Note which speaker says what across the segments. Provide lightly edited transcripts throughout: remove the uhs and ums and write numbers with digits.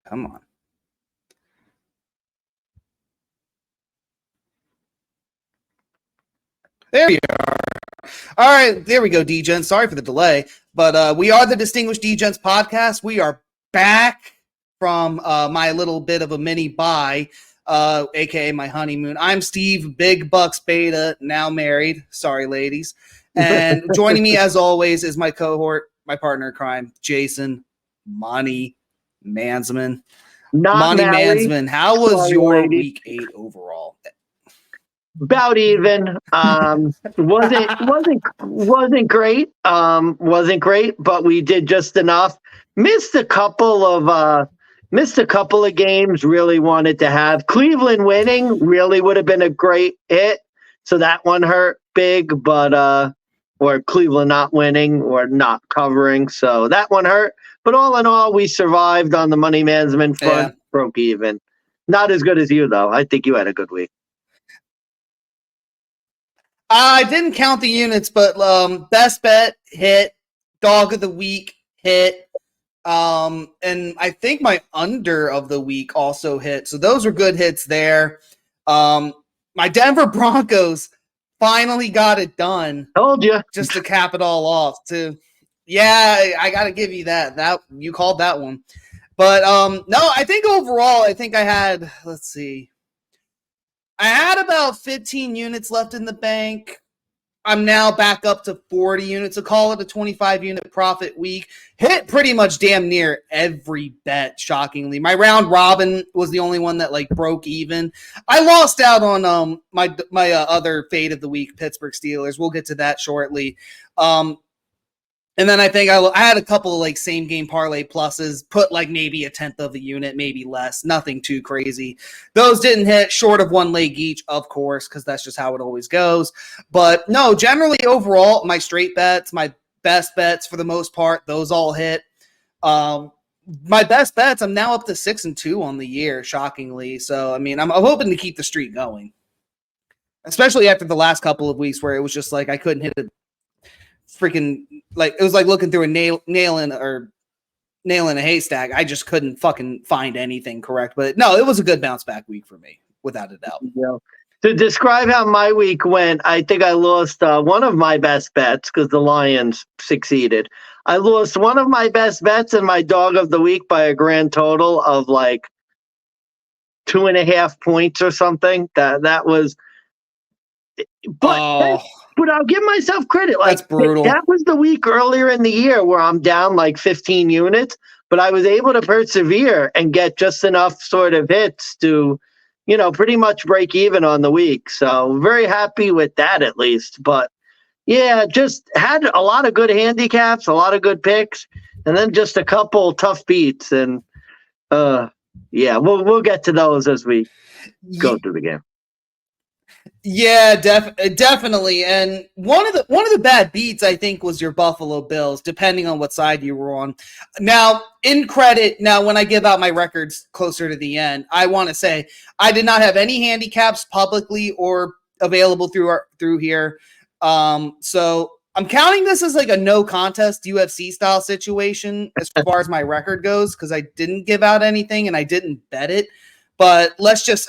Speaker 1: Come on. There you are. All right, there we go, DeGents. Sorry for the delay, but we are the Distinguished DeGents podcast. We are back from my little bit of a mini bye, aka my honeymoon. I'm Steve, Big Bucks Beta, now married. Sorry, ladies. And joining me, as always, is my cohort, my partner in crime, Jason Money Mansmann. Money Mansmann, how was your week 8 overall?
Speaker 2: About even. Wasn't great. Wasn't great, but we did just enough. Missed a couple of games. Really wanted to have Cleveland winning. Really would have been a great hit. So that one hurt big, but or Cleveland not winning or not covering. So that one hurt. But all in all, we survived on the Money Mansmann front. Yeah. Broke even. Not as good as you though. I think you had a good week.
Speaker 1: I didn't count the units, but best bet hit, dog of the week hit, and I think my under of the week also hit. So those were good hits there. My Denver Broncos finally got it done.
Speaker 2: Told you.
Speaker 1: Just to cap it all off, too. Yeah, I got to give you that. That you called that one. But no, I think overall, I had, let's see. I had about 15 units left in the bank. I'm now back up to 40 units. So call it a 25-unit profit week. Hit pretty much damn near every bet, shockingly. My round robin was the only one that broke even. I lost out on my other fade of the week, Pittsburgh Steelers. We'll get to that shortly. And then I think I had a couple of same game parlay pluses, put maybe a 1/10 of a unit, maybe less, nothing too crazy. Those didn't hit, short of one leg each, of course, because that's just how it always goes. But no, generally overall, my straight bets, my best bets for the most part, those all hit. My best bets, I'm now up to 6-2 on the year, shockingly. So, I mean, I'm hoping to keep the streak going, especially after the last couple of weeks where it was just I couldn't hit it. Freaking it was looking through a nail in a haystack. I just couldn't fucking find anything correct. But no, it was a good bounce back week for me, without a doubt.
Speaker 2: Yeah. To describe how my week went, I think I lost one of my best bets because the Lions succeeded. I lost one of my best bets and my dog of the week by a grand total of 2.5 points or something. That was. But I'll give myself credit.
Speaker 1: That's brutal.
Speaker 2: That was the week earlier in the year where I'm down 15 units, but I was able to persevere and get just enough sort of hits to, pretty much break even on the week. So very happy with that at least. But yeah, just had a lot of good handicaps, a lot of good picks, and then just a couple tough beats. And yeah, we'll get to those as we go through the game.
Speaker 1: Yeah, definitely. And one of the bad beats, I think, was your Buffalo Bills, depending on what side you were on. Now, when I give out my records closer to the end, I want to say I did not have any handicaps publicly or available through here. So I'm counting this as a no contest UFC style situation as far as my record goes, because I didn't give out anything and I didn't bet it. But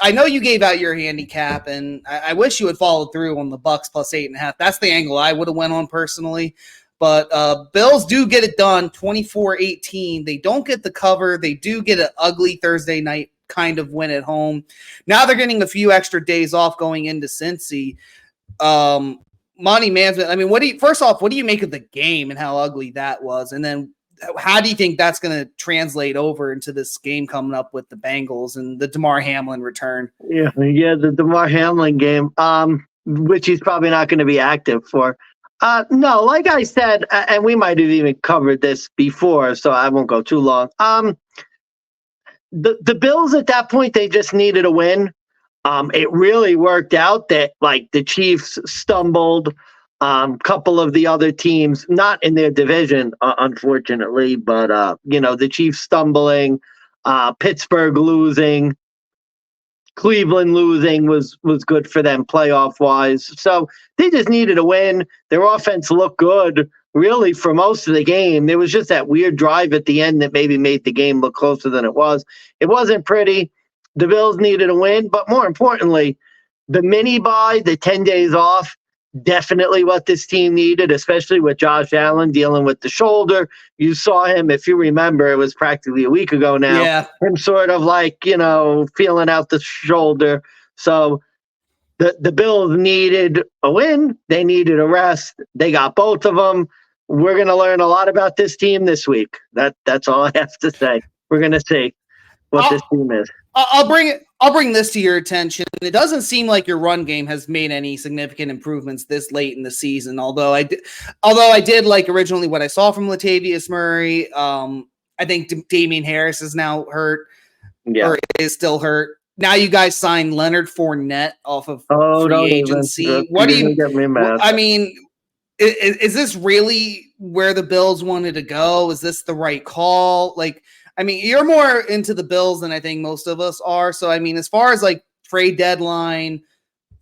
Speaker 1: I know you gave out your handicap, and I wish you had followed through on the Bucks plus 8.5. That's the angle I would have went on personally. But Bills do get it done, 24-18. They don't get the cover. They do get an ugly Thursday night kind of win at home. Now they're getting a few extra days off going into Cincy. Money Mansmann, I mean, first off, what do you make of the game and how ugly that was? And then how do you think that's going to translate over into this game coming up with the Bengals and the Damar Hamlin return?
Speaker 2: Yeah, the Damar Hamlin game, which he's probably not going to be active for. No, like I said, and we might have even covered this before, so I won't go too long. The Bills at that point, they just needed a win. It really worked out that the Chiefs stumbled. Couple of the other teams, not in their division, unfortunately, but the Chiefs stumbling, Pittsburgh losing, Cleveland losing was good for them playoff wise. So they just needed a win. Their offense looked good. really for most of the game. There was just that weird drive at the end that maybe made the game look closer than it was. It wasn't pretty. The Bills needed a win, but more importantly, the mini bye, the 10 days off, definitely what this team needed, especially with Josh Allen dealing with the shoulder. You saw him, if you remember, it was practically a week ago now,
Speaker 1: Yeah.
Speaker 2: him sort of like, feeling out the shoulder. So the Bills needed a win. They needed a rest. They got both of them. We're going to learn a lot about this team this week. That's all I have to say. We're going to see what this team is.
Speaker 1: I'll bring this to your attention. It doesn't seem like your run game has made any significant improvements this late in the season. Although I did like originally what I saw from Latavius Murray. I think Damian Harris is now hurt, or is still hurt. Now you guys signed Leonard Fournette off of free agency. What do you? I mean, is this really where the Bills wanted to go? Is this the right call? Like, I mean, you're more into the Bills than I think most of us are. So, I mean, as far as like trade deadline,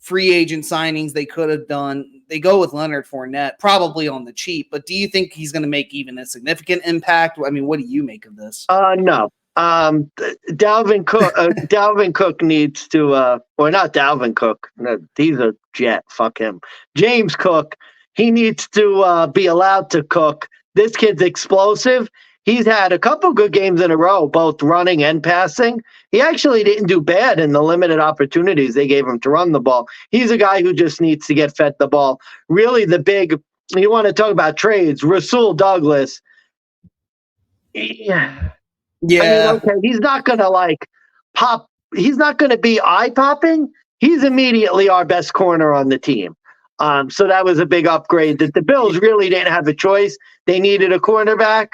Speaker 1: free agent signings they could have done, they go with Leonard Fournette, probably on the cheap. But do you think he's going to make even a significant impact? I mean, what do you make of this?
Speaker 2: No. Dalvin Cook needs to, or not Dalvin Cook. No, he's a Jet. Fuck him. James Cook. He needs to be allowed to cook. This kid's explosive. He's had a couple good games in a row, both running and passing. He actually didn't do bad in the limited opportunities they gave him to run the ball. He's a guy who just needs to get fed the ball. Really, you want to talk about trades, Rasul Douglas. Yeah.
Speaker 1: Yeah.
Speaker 2: I mean, okay, he's not going to like pop. He's not going to be eye popping. He's immediately our best corner on the team. So that was a big upgrade that the Bills really didn't have a choice. They needed a cornerback.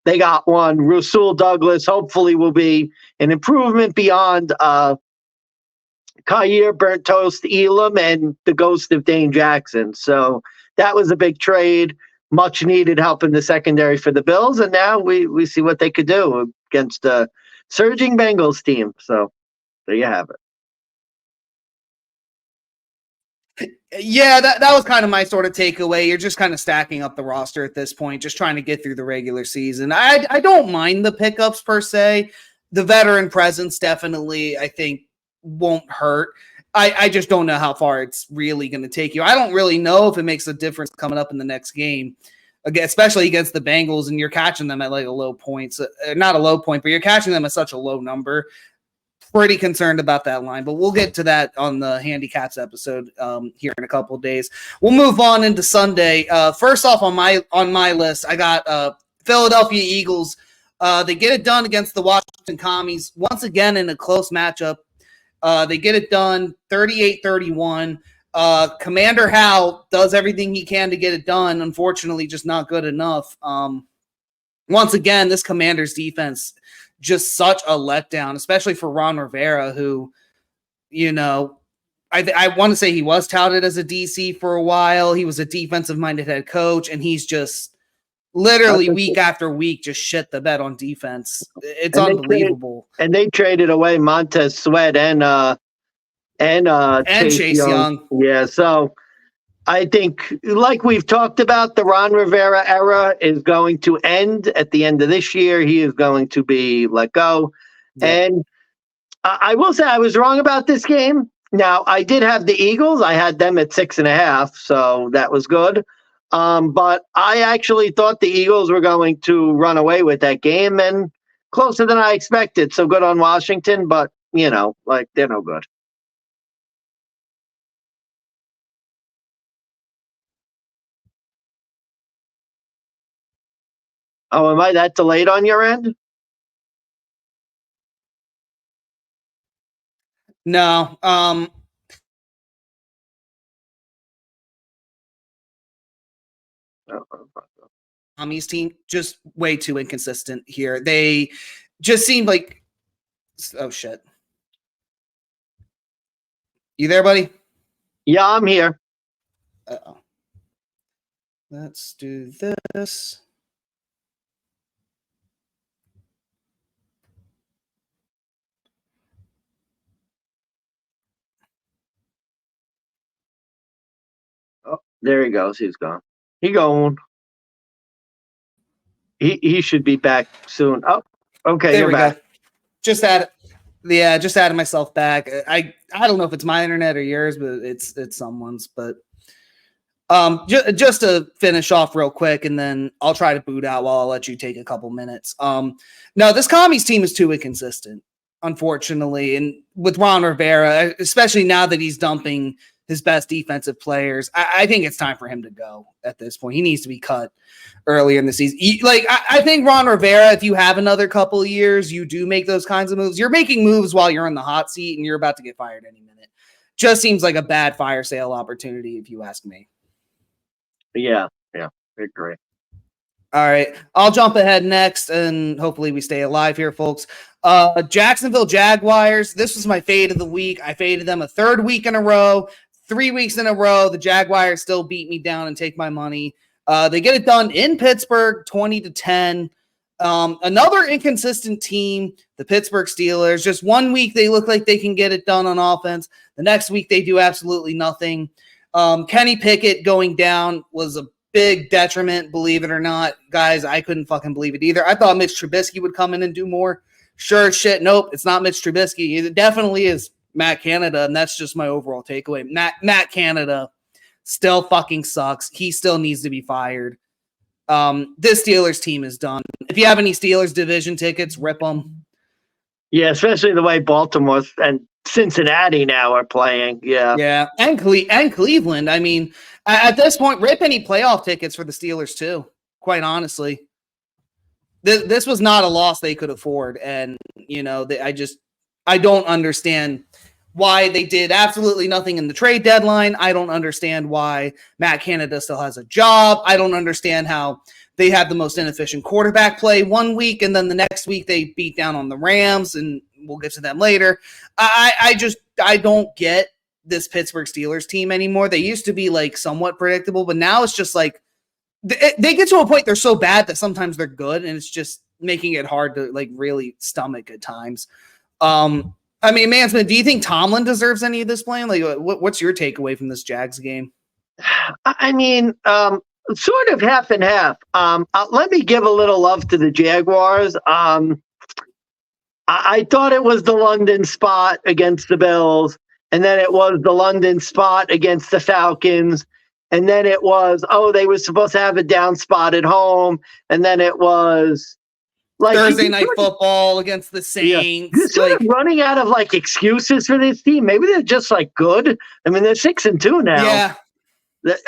Speaker 2: They got one. Rasul Douglas hopefully will be an improvement beyond Kyer Burnt Toast Elam and the ghost of Dane Jackson. So that was a big trade. Much needed help in the secondary for the Bills. And now we see what they could do against a surging Bengals team. So there you have it.
Speaker 1: Yeah, that was kind of my sort of takeaway. You're just kind of stacking up the roster at this point, just trying to get through the regular season. I don't mind the pickups per se. The veteran presence definitely, I think, won't hurt. I just don't know how far it's really going to take you. I don't really know if it makes a difference coming up in the next game, especially against the Bengals, and you're catching them at like a low point. So, not a low point, but you're catching them at such a low number. Pretty concerned about that line, but we'll get to that on the handicaps episode here in a couple of days. We'll move on into Sunday. First off on my list, I got Philadelphia Eagles. They get it done against the Washington Commies once again in a close matchup. They get it done 38-31. Commander Hal does everything he can to get it done. Unfortunately, just not good enough. Once again, this Commanders defense, just such a letdown, especially for Ron Rivera, who, I want to say he was touted as a DC for a while. He was a defensive-minded head coach, and he's just literally week after week just shit the bed on defense. It's unbelievable.
Speaker 2: They traded away Montez Sweat and Chase Young. Yeah, so I think, like we've talked about, the Ron Rivera era is going to end at the end of this year. He is going to be let go. Yeah. And I will say I was wrong about this game. Now, I did have the Eagles. I had them at 6.5, so that was good. But I actually thought the Eagles were going to run away with that game, and closer than I expected. So good on Washington, but, they're no good. Oh, am I that delayed on your end?
Speaker 1: No. Tommy's team just way too inconsistent here. They just seem like, oh shit. You there, buddy?
Speaker 2: Yeah, I'm here.
Speaker 1: Uh-oh. Let's do this.
Speaker 2: Oh, there he goes. He's gone. He gone. he should be back soon. Oh, okay,
Speaker 1: There
Speaker 2: you're
Speaker 1: we
Speaker 2: back.
Speaker 1: go. Just added myself back. I don't know if it's my internet or yours, but it's someone's. But just to finish off real quick, and then I'll try to boot out while I'll let you take a couple minutes. No, this Commies team is too inconsistent, unfortunately, and with Ron Rivera, especially now that he's dumping his best defensive players, I think it's time for him to go at this point. He needs to be cut earlier in the season. I think Ron Rivera, if you have another couple of years, you do make those kinds of moves. You're making moves while you're in the hot seat and you're about to get fired any minute. Just seems like a bad fire sale opportunity, if you ask me.
Speaker 2: Yeah, I agree.
Speaker 1: All right, I'll jump ahead next, and hopefully we stay alive here, folks. Jacksonville Jaguars. This was my fade of the week. I faded them a third week in a row, 3 weeks in a row. The Jaguars still beat me down and take my money. They get it done in Pittsburgh, 20-10. Another inconsistent team, the Pittsburgh Steelers. Just 1 week they look like they can get it done on offense. The next week they do absolutely nothing. Kenny Pickett going down was a big detriment, believe it or not. Guys, I couldn't fucking believe it either. I thought Mitch Trubisky would come in and do more. Sure as shit. Nope, it's not Mitch Trubisky. It definitely is Matt Canada, and that's just my overall takeaway. Matt Canada still fucking sucks. He still needs to be fired. This Steelers team is done. If you have any Steelers division tickets, rip them.
Speaker 2: Yeah, especially the way Baltimore and Cincinnati now are playing.
Speaker 1: Yeah, and Cleveland. I mean, at this point, rip any playoff tickets for the Steelers too. Quite honestly, this was not a loss they could afford, and I don't understand why they did absolutely nothing in the trade deadline. I don't understand why Matt Canada still has a job. I don't understand how they had the most inefficient quarterback play 1 week, and then the next week they beat down on the Rams, and we'll get to them later. I don't get this Pittsburgh Steelers team anymore. They used to be like somewhat predictable, but now it's just like they get to a point they're so bad that sometimes they're good, and it's just making it hard to like really stomach at times. I mean, Mansmann, do you think Tomlin deserves any of this blame? Like, what's your takeaway from this Jags game?
Speaker 2: I mean, sort of half and half. Let me give a little love to the Jaguars. I thought it was the London spot against the Bills, and then it was the London spot against the Falcons, and then it was, they were supposed to have a down spot at home, and then it was like
Speaker 1: Thursday night football against the Saints.
Speaker 2: You're sort of running out of like excuses for this team. Maybe they're just like good. I mean, they're 6-2 now.
Speaker 1: Yeah.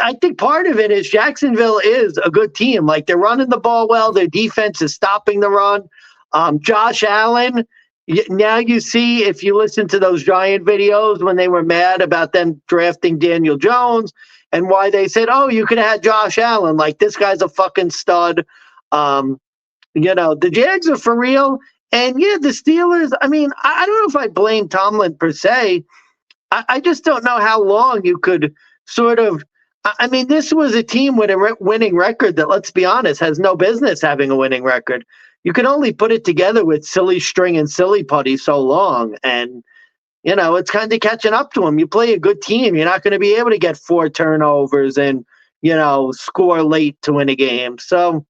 Speaker 2: I think part of it is Jacksonville is a good team. Like they're running the ball well. Their defense is stopping the run. Josh Allen, now you see if you listen to those Giant videos when they were mad about them drafting Daniel Jones and why they said, you could have had Josh Allen. Like this guy's a fucking stud. The Jags are for real. And the Steelers, I mean, I don't know if I blame Tomlin per se. I just don't know how long you could sort of, I mean, this was a team with a winning record that, let's be honest, has no business having a winning record. You can only put it together with silly string and silly putty so long. And, it's kind of catching up to them. You play a good team. You're not going to be able to get 4 turnovers and, score late to win a game. So,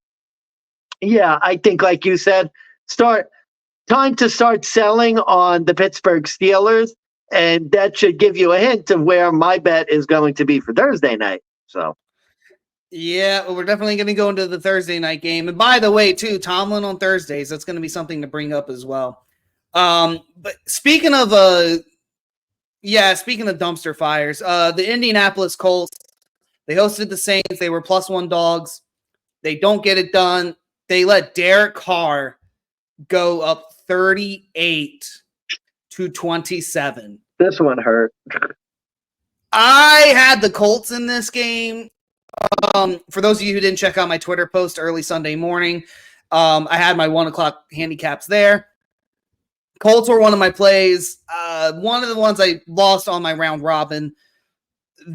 Speaker 2: I think, like you said, time to start selling on the Pittsburgh Steelers, and that should give you a hint of where my bet is going to be for Thursday night. So,
Speaker 1: yeah, well, we're definitely going to go into the Thursday night game. And by the way, too, Tomlin on Thursdays, that's going to be something to bring up as well. But speaking of dumpster fires, the Indianapolis Colts, they hosted the Saints. They were +1 dogs. They don't get it done. They let Derek Carr go up 38-27.
Speaker 2: This one hurt.
Speaker 1: I had the Colts in this game. For those of you who didn't check out my Twitter post early Sunday morning, I had my 1:00 handicaps there. Colts were one of my plays. One of the ones I lost on my round robin.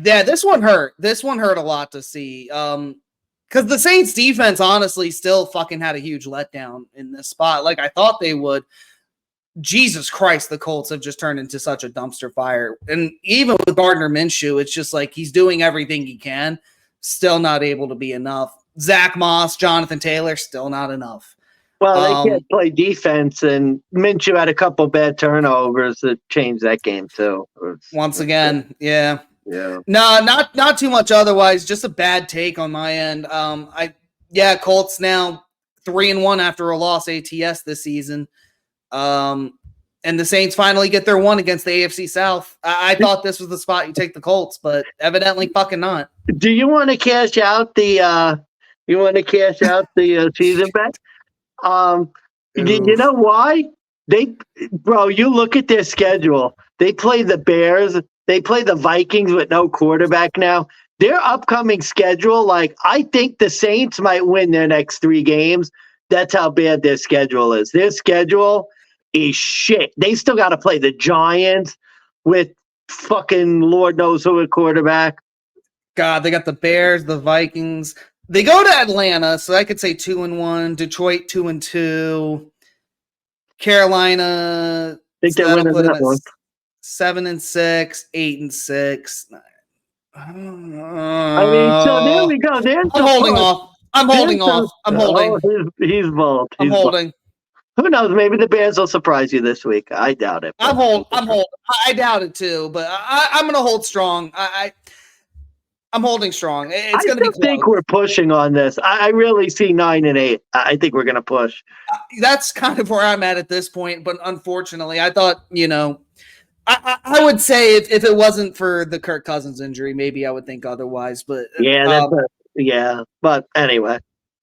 Speaker 1: Yeah, this one hurt. This one hurt a lot to see. Because the Saints defense, honestly, still fucking had a huge letdown in this spot. Like I thought they would. Jesus Christ, the Colts have just turned into such a dumpster fire. And even with Gardner Minshew, it's just like he's doing everything he can, still not able to be enough. Zach Moss, Jonathan Taylor, still not enough.
Speaker 2: Well, they can't play defense, and Minshew had a couple bad turnovers that changed that game too.
Speaker 1: Once again, yeah.
Speaker 2: Yeah.
Speaker 1: No, not too much otherwise. Just a bad take on my end. Colts now 3-1 after a loss ATS this season. And the Saints finally get their one against the AFC South. I thought this was the spot you take the Colts, but evidently fucking not.
Speaker 2: Do you want to cash out the season bet? You know why? You look at their schedule. They play the Bears. They play the Vikings with no quarterback now. Their upcoming schedule, I think the Saints might win their next 3 games. That's how bad their schedule is. Their schedule is shit. They still got to play the Giants with fucking Lord knows who at quarterback.
Speaker 1: God, they got the Bears, the Vikings. They go to Atlanta, so I could say 2-1. Detroit 2-2. Carolina.
Speaker 2: I think they're winning that one.
Speaker 1: 7-6, 8-6.
Speaker 2: I mean, so there we go.
Speaker 1: I'm holding off.
Speaker 2: He's bold.
Speaker 1: I'm holding.
Speaker 2: Who knows? Maybe the Bears will surprise you this week. I doubt it.
Speaker 1: I'm holding. I doubt it too, but I'm going to hold strong. I'm holding strong. It's going to be close.
Speaker 2: I think we're pushing on this. I really see 9-8. I think we're going to push.
Speaker 1: That's kind of where I'm at this point, but unfortunately, I thought, I would say if it wasn't for the Kirk Cousins injury, maybe I would think otherwise. But
Speaker 2: but anyway.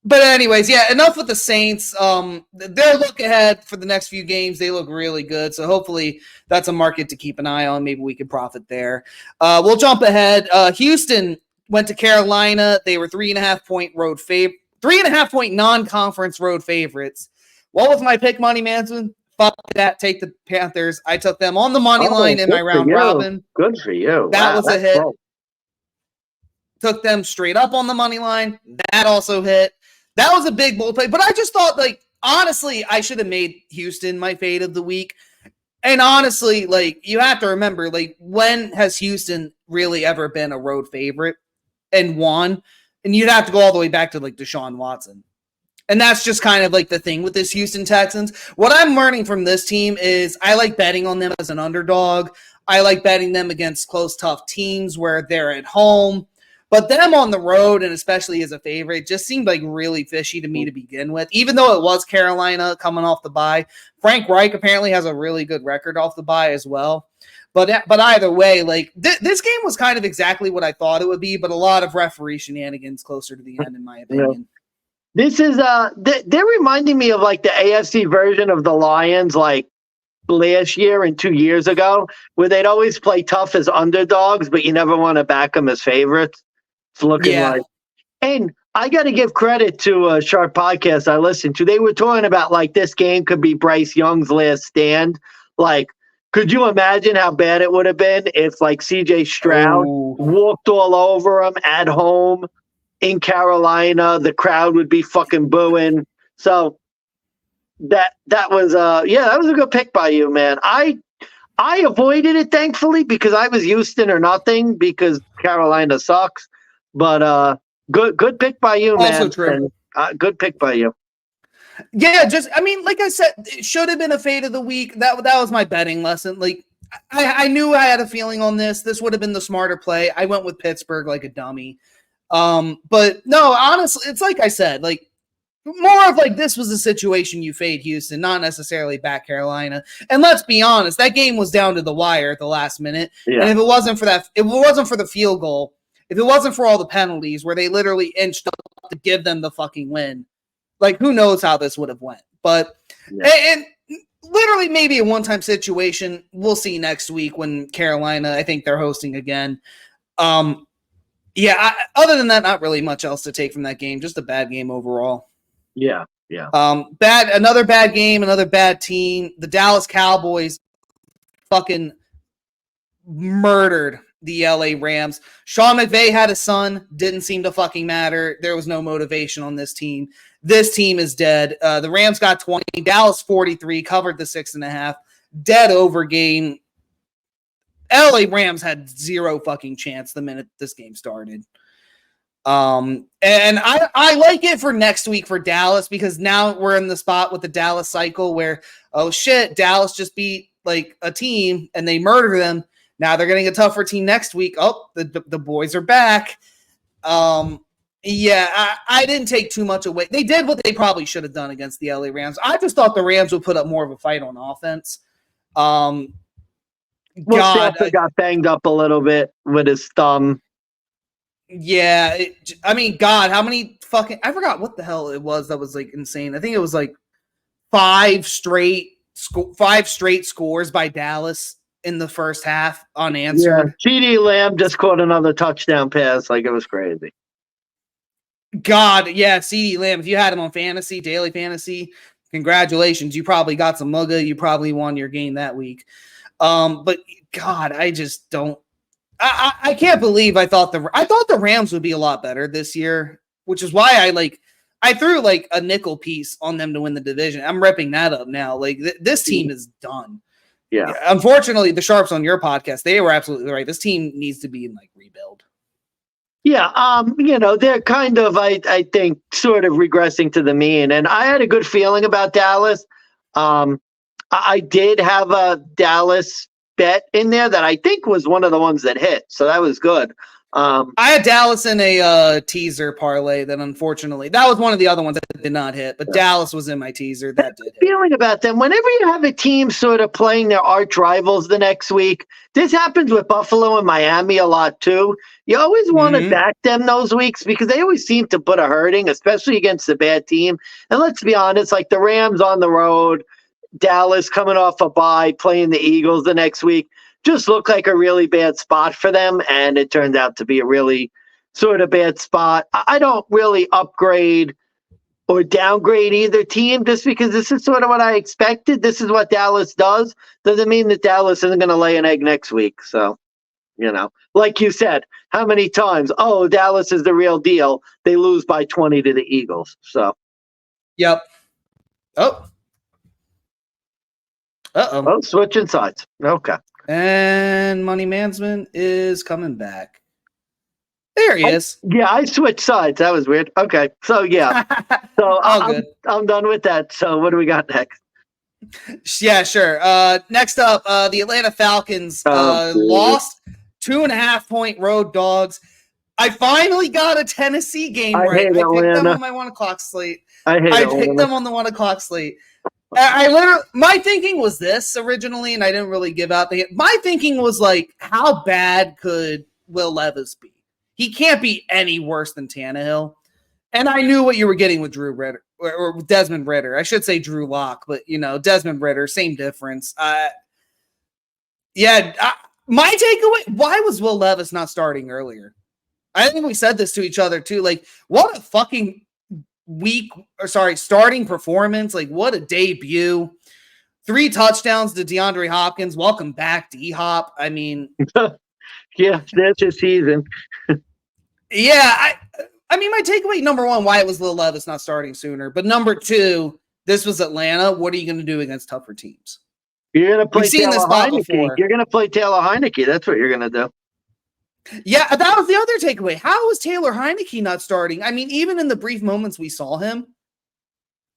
Speaker 1: But anyways, enough with the Saints. Their look ahead for the next few games, they look really good. So hopefully that's a market to keep an eye on. Maybe we could profit there. We'll jump ahead. Houston went to Carolina. They were 3.5 point non-conference road favorites. What was my pick, Money Mansmann? Fuck that. Take the Panthers. I took them on the money line in my round robin.
Speaker 2: Good for you.
Speaker 1: That was a hit. Cool. Took them straight up on the money line. That also hit. That was a big bold play. But I just thought, honestly, I should have made Houston my fade of the week. And honestly, you have to remember, when has Houston really ever been a road favorite and won? And you'd have to go all the way back to, Deshaun Watson. And that's just kind of the thing with this Houston Texans. What I'm learning from this team is I like betting on them as an underdog. I like betting them against close, tough teams where they're at home. But them on the road, and especially as a favorite, just seemed really fishy to me to begin with, even though it was Carolina coming off the bye. Frank Reich apparently has a really good record off the bye as well. But either way, this game was kind of exactly what I thought it would be, but a lot of referee shenanigans closer to the end, in my opinion.
Speaker 2: This is they're reminding me of the AFC version of the Lions last year and 2 years ago, where they'd always play tough as underdogs, but you never want to back them as favorites. It's looking like. And I got to give credit to a Sharp podcast I listened to. They were talking about this game could be Bryce Young's last stand. Could you imagine how bad it would have been if CJ Stroud walked all over him at home in Carolina? The crowd would be fucking booing. So that was that was a good pick by you, man. I avoided it thankfully because I was Houston or nothing because Carolina sucks. But good pick by you, man.
Speaker 1: Also true.
Speaker 2: And, good pick by you.
Speaker 1: Yeah, like I said, it should have been a fade of the week. That was my betting lesson. I knew I had a feeling on this. This would have been the smarter play. I went with Pittsburgh like a dummy. But no, honestly, it's like I said, more of this was a situation you fade Houston, not necessarily back Carolina. And let's be honest, that game was down to the wire at the last minute. Yeah. And if it wasn't for that, if it wasn't for the field goal, if it wasn't for all the penalties where they literally inched up to give them the fucking win, who knows how this would have went. But and literally maybe a one-time situation. We'll see next week when Carolina, I think they're hosting again. Other than that, not really much else to take from that game. Just a bad game overall.
Speaker 2: Yeah.
Speaker 1: Another bad game, another bad team. The Dallas Cowboys fucking murdered the LA Rams. Sean McVay had a son, didn't seem to fucking matter. There was no motivation on this team. This team is dead. The Rams got 20, Dallas 43, covered the 6.5. Dead over game. LA Rams had zero fucking chance the minute this game started. And I like it for next week for Dallas because now we're in the spot with the Dallas cycle where, oh shit, Dallas just beat like a team and they murder them. Now they're getting a tougher team next week. Oh, the boys are back. Yeah, I didn't take too much away. They did what they probably should have done against the LA Rams. I just thought the Rams would put up more of a fight on offense.
Speaker 2: Well, Stafford got banged up a little bit with his thumb.
Speaker 1: Yeah, I mean, God, how many fucking... I forgot what the hell it was that was, like, insane. I think it was, like, five straight scores by Dallas in the first half unanswered.
Speaker 2: Yeah, CeeDee Lamb just caught another touchdown pass. Like, it was crazy.
Speaker 1: God, yeah, CeeDee Lamb. If you had him on fantasy, daily fantasy, congratulations. You probably got some mugga. You probably won your game that week. But, God, I just don't... I can't believe I thought the Rams would be a lot better this year, which is why I threw like a nickel piece on them to win the division. I'm ripping that up now. Like this team is done.
Speaker 2: Yeah.
Speaker 1: Unfortunately, the Sharps on your podcast, they were absolutely right. This team needs to be in like rebuild.
Speaker 2: Yeah. They're kind of, I think, sort of regressing to the mean. And I had a good feeling about Dallas. I did have a Dallas bet in there that I think was one of the ones that hit. So that was good.
Speaker 1: I had Dallas in a teaser parlay that unfortunately, that was one of the other ones that did not hit, but Dallas was in my teaser. That did hit.
Speaker 2: Feeling about them, whenever you have a team sort of playing their arch rivals the next week, this happens with Buffalo and Miami a lot too. You always want to back them those weeks because they always seem to put a hurting, especially against a bad team. And let's be honest, like the Rams on the road, Dallas coming off a bye, playing the Eagles the next week, just looked like a really bad spot for them, and it turned out to be a really sort of bad spot. I don't really upgrade or downgrade either team just because this is sort of what I expected. This is what Dallas does. Doesn't mean that Dallas isn't going to lay an egg next week. So, like you said, how many times, oh, Dallas is the real deal. They lose by 20 to the Eagles. So,
Speaker 1: yep. Oh,
Speaker 2: oh, switching sides. Okay.
Speaker 1: And Money Mansmann is coming back. There he is.
Speaker 2: Yeah, I switched sides. That was weird. Okay. So, yeah. So I'm done with that. So what do we got next?
Speaker 1: Yeah, sure. Next up, the Atlanta Falcons lost 2.5-point road dogs. I finally got a Tennessee game right. I picked them on my 1 o'clock slate. I picked them on the 1 o'clock slate. My thinking was this originally, and I didn't really give out my thinking was like, how bad could Will Levis be? He can't be any worse than Tannehill. And I knew what you were getting with Drew Ritter or Desmond Ritter. I should say Drew Lock, but Desmond Ritter, same difference. My takeaway, why was Will Levis not starting earlier? I think we said this to each other too. Like, what a fucking starting performance. Like, what a debut. 3 touchdowns to DeAndre Hopkins. Welcome back, D-Hop. I mean,
Speaker 2: yeah, that's his season.
Speaker 1: Yeah, I mean, my takeaway, number one, why was Will Levis not starting sooner? But number 2, this was Atlanta. What are you going to do against tougher teams?
Speaker 2: You're going to play Taylor Heineke. You're going to play Taylor Heineke. That's what you're going to do.
Speaker 1: Yeah, that was the other takeaway. How was Taylor Heineke not starting? I mean, even in the brief moments we saw him,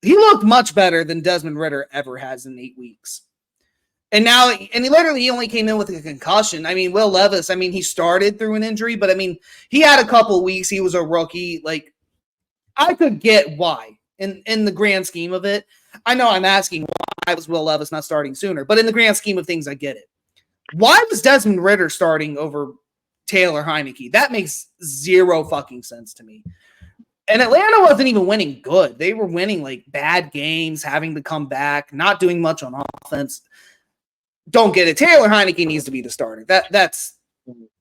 Speaker 1: he looked much better than Desmond Ritter ever has in 8 weeks. And now, he only came in with a concussion. I mean, Will Levis, he started through an injury, but he had a couple weeks. He was a rookie. Like, I could get why in the grand scheme of it. I know I'm asking why was Will Levis not starting sooner, but in the grand scheme of things, I get it. Why was Desmond Ritter starting over Taylor Heineke? That makes zero fucking sense to me. And Atlanta wasn't even winning good. They were winning like bad games, having to come back, not doing much on offense. Don't get it. Taylor Heineke needs to be the starter. That's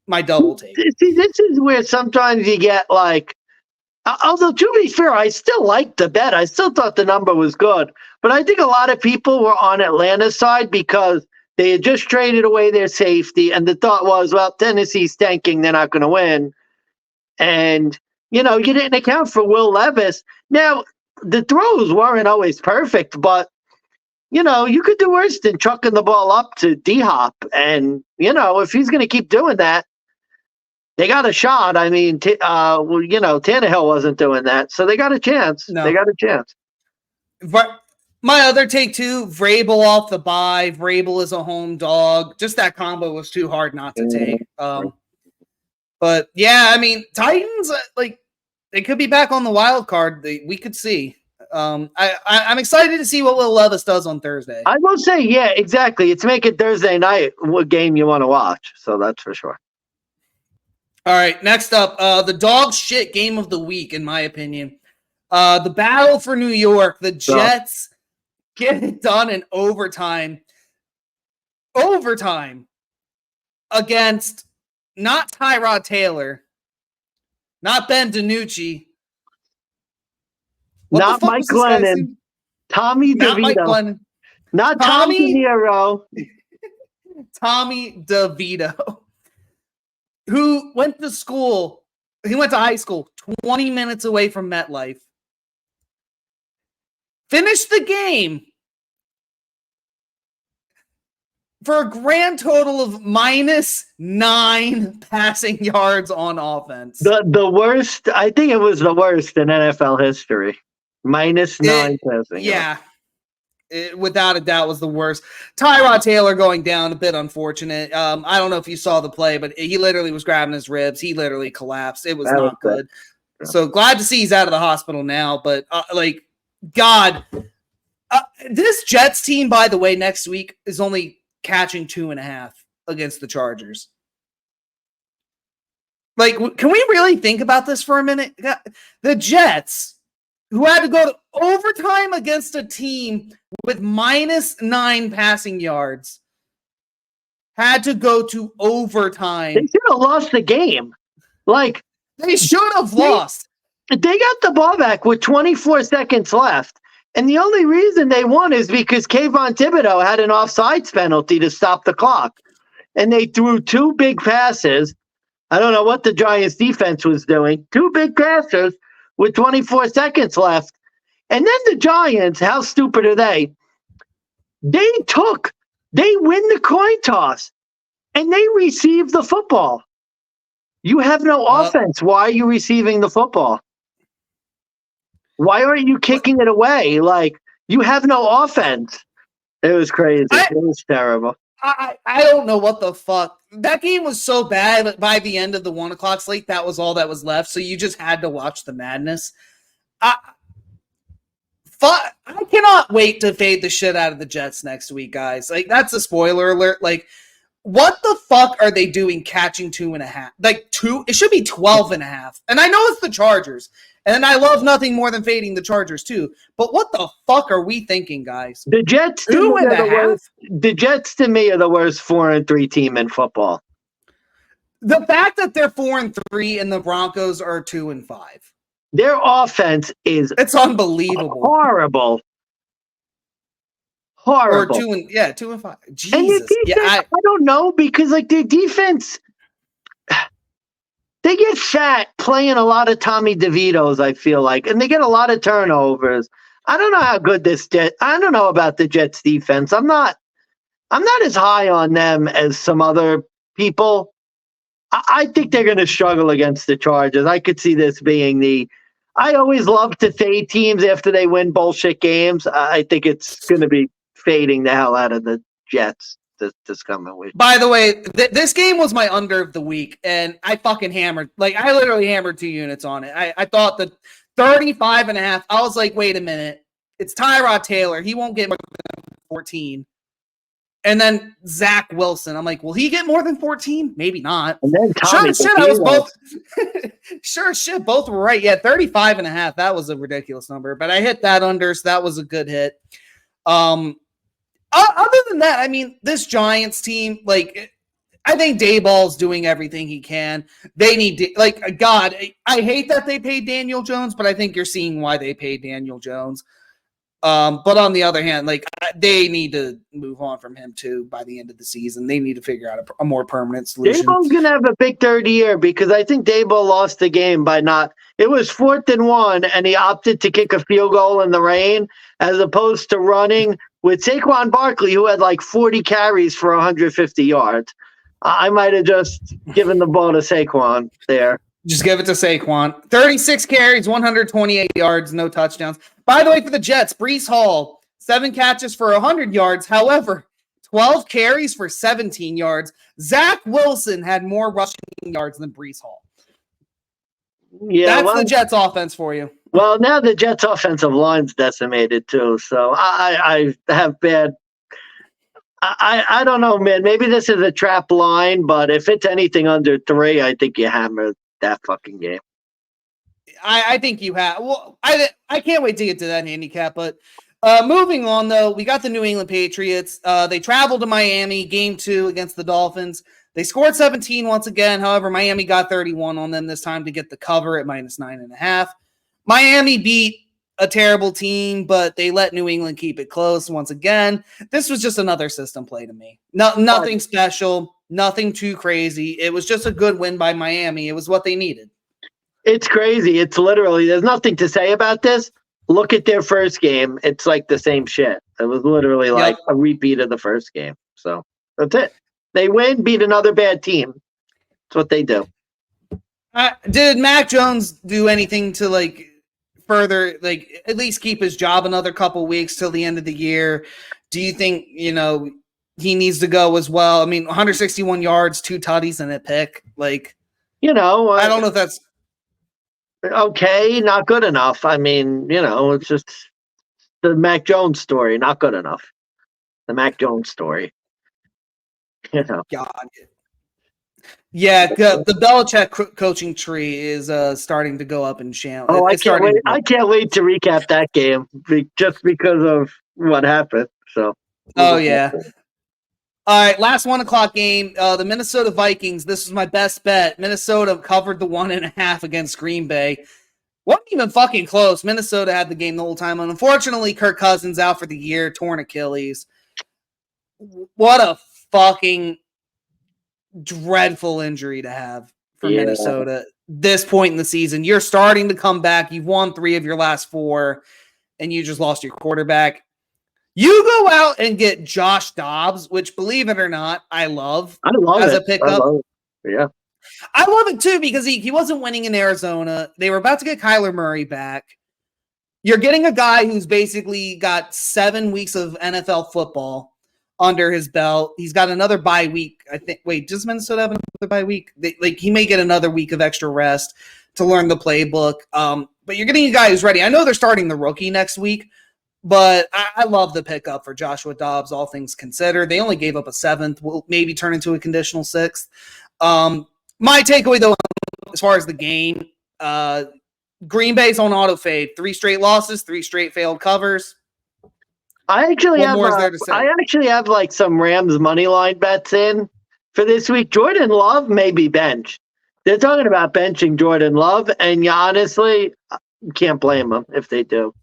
Speaker 1: my double take.
Speaker 2: See, this is where sometimes you get like, although to be fair, I still liked the bet. I still thought the number was good. But I think a lot of people were on Atlanta's side because they had just traded away their safety. And the thought was, well, Tennessee's tanking. They're not going to win. And, you didn't account for Will Levis. Now, the throws weren't always perfect, but you could do worse than chucking the ball up to D-Hop. And, if he's going to keep doing that, they got a shot. I mean, Tannehill wasn't doing that, so they got a chance.
Speaker 1: No.
Speaker 2: They got a chance.
Speaker 1: But my other take too, Vrabel off the bye. Vrabel is a home dog. Just that combo was too hard not to take. But yeah, I mean, Titans, like, they could be back on the wild card. We could see. I'm excited to see what Will Levis does on Thursday.
Speaker 2: I will say, yeah, exactly. It's making Thursday night what game you want to watch. So that's for sure.
Speaker 1: All right, next up, the dog shit game of the week, in my opinion. The battle for New York. The Jets get it done in overtime. Overtime against not Tyrod Taylor, not Ben DiNucci.
Speaker 2: Not Mike Glennon. Tommy DeVito. Not Mike Glennon. Not Tommy De Niro.
Speaker 1: Tommy DeVito, who went to school. He went to high school 20 minutes away from MetLife. Finished the game for a grand total of -9 passing yards on offense.
Speaker 2: The worst, I think it was the worst in NFL history. -9 passing yards.
Speaker 1: It, without a doubt, was the worst. Tyrod Taylor going down, a bit unfortunate. I don't know if you saw the play, but he literally was grabbing his ribs. He literally collapsed. It was not good. Yeah. So glad to see he's out of the hospital now. But God, this Jets team, by the way, next week is only catching 2.5 against the Chargers. Like, can we really think about this for a minute? The Jets, who had to go to overtime against a team with -9 passing yards, had to go to overtime.
Speaker 2: They should have lost the game. Like,
Speaker 1: they should have lost.
Speaker 2: They got the ball back with 24 seconds left. And the only reason they won is because Kayvon Thibodeau had an offsides penalty to stop the clock. And they threw 2 big passes. I don't know what the Giants defense was doing. 2 big passes with 24 seconds left. And then the Giants, how stupid are they? They win the coin toss and they receive the football. You have no offense. Why are you receiving the football? Why aren't you kicking it away? Like, you have no offense. It was crazy. It was terrible.
Speaker 1: I don't know what the fuck. That game was so bad, but by the end of the 1 o'clock slate, that was all that was left. So you just had to watch the madness. I cannot wait to fade the shit out of the Jets next week, guys. Like, that's a spoiler alert. Like, what the fuck are they doing catching 2.5? Like, it should be 12.5. And I know it's the Chargers. And I love nothing more than fading the Chargers too. But what the fuck are we thinking, guys?
Speaker 2: The Jets to me are the worst 4-3 team in football.
Speaker 1: The fact that they're 4-3 and the Broncos are 2-5.
Speaker 2: Their offense it's
Speaker 1: unbelievable.
Speaker 2: Horrible.
Speaker 1: Or 2-5. Jesus.
Speaker 2: And their defense, I don't know, because like their defense, they get fat playing a lot of Tommy DeVitos, I feel like, and they get a lot of turnovers. I don't know how good I don't know about the Jets defense. I'm not as high on them as some other people. I think they're going to struggle against the Chargers. I could see this being I always love to fade teams after they win bullshit games. I think it's going to be fading the hell out of the Jets this coming week.
Speaker 1: By the way, this game was my under of the week, and I fucking hammered. Like, I literally hammered 2 units on it. I thought that 35.5. I was like, wait a minute. It's Tyrod Taylor. He won't get more than 14. And then Zach Wilson. I'm like, will he get more than 14? Maybe not.
Speaker 2: And then Tommy
Speaker 1: I was both. Sure, both were right. Yeah, 35.5. That was a ridiculous number, but I hit that under, so that was a good hit. Other than that, I mean, this Giants team, like, I think Dayball's doing everything he can. They need to, like, God, I hate that they paid Daniel Jones, but I think you're seeing why they paid Daniel Jones. But on the other hand, like, they need to move on from him too by the end of the season. They need to figure out a more permanent solution.
Speaker 2: Dayball's going to have a big third year, because I think Dayball lost the game by it was 4th and 1, and he opted to kick a field goal in the rain as opposed to running with Saquon Barkley, who had like 40 carries for 150 yards. I might have just given the ball to Saquon there.
Speaker 1: Just give it to Saquon. 36 carries, 128 yards, no touchdowns. By the way, for the Jets, Breece Hall, 7 catches for 100 yards. However, 12 carries for 17 yards. Zach Wilson had more rushing yards than Breece Hall.
Speaker 2: Yeah,
Speaker 1: That's the Jets offense for you.
Speaker 2: Well, now the Jets offensive line's decimated too, so I have bad. I don't know, man. Maybe this is a trap line, but if it's anything under 3, I think you hammer that fucking game.
Speaker 1: I think you have. Well, I can't wait to get to that handicap, but moving on, though, we got the New England Patriots. They traveled to Miami, game 2 against the Dolphins. They scored 17 once again. However, Miami got 31 on them this time to get the cover at -9.5. Miami beat a terrible team, but they let New England keep it close once again. This was just another system play to me. Nothing special, nothing too crazy. It was just a good win by Miami. It was what they needed.
Speaker 2: It's crazy. It's literally, there's nothing to say about this. Look at their first game. It's like the same shit. It was literally like a repeat of the first game. So that's it. They win, beat another bad team. That's what they do.
Speaker 1: Did Mac Jones do anything to further, at least keep his job another couple weeks till the end of the year? Do you think, he needs to go as well? I mean, 161 yards, 2 tutties and a pick. I don't know if that's
Speaker 2: okay, not good enough. I mean, it's just the Mac Jones story, not good enough. The Mac Jones story.
Speaker 1: God. Yeah, the Belichick coaching tree is starting to go up in shambles.
Speaker 2: Oh, I can't wait! I can't wait to recap that game just because of what happened. So.
Speaker 1: Oh yeah. All right, last 1:00 game. The Minnesota Vikings. This was my best bet. Minnesota covered the 1.5 against Green Bay. Wasn't even fucking close. Minnesota had the game the whole time. And unfortunately, Kirk Cousins out for the year, torn Achilles. What a fucking dreadful injury to have for Minnesota. This point in the season, you're starting to come back. You've won 3 of your last 4, and you just lost your quarterback. You go out and get Josh Dobbs, which, believe it or not, I love as a pickup.
Speaker 2: Yeah.
Speaker 1: I love it too because he wasn't winning in Arizona. They were about to get Kyler Murray back. You're getting a guy who's basically got 7 weeks of NFL football under his belt. He's got another bye week. I think. Wait, does Minnesota have another bye week? He may get another week of extra rest to learn the playbook. But you're getting a guy who's ready. I know they're starting the rookie next week, but I love the pickup for Joshua Dobbs, all things considered. They only gave up a 7th. Will maybe turn into a conditional 6th. My takeaway, though, as far as the game, Green Bay's on auto fade. 3 straight losses, 3 straight failed covers.
Speaker 2: I actually have like some Rams money line bets in for this week. Jordan Love may be benched. They're talking about benching Jordan Love, and you honestly can't blame them if they do.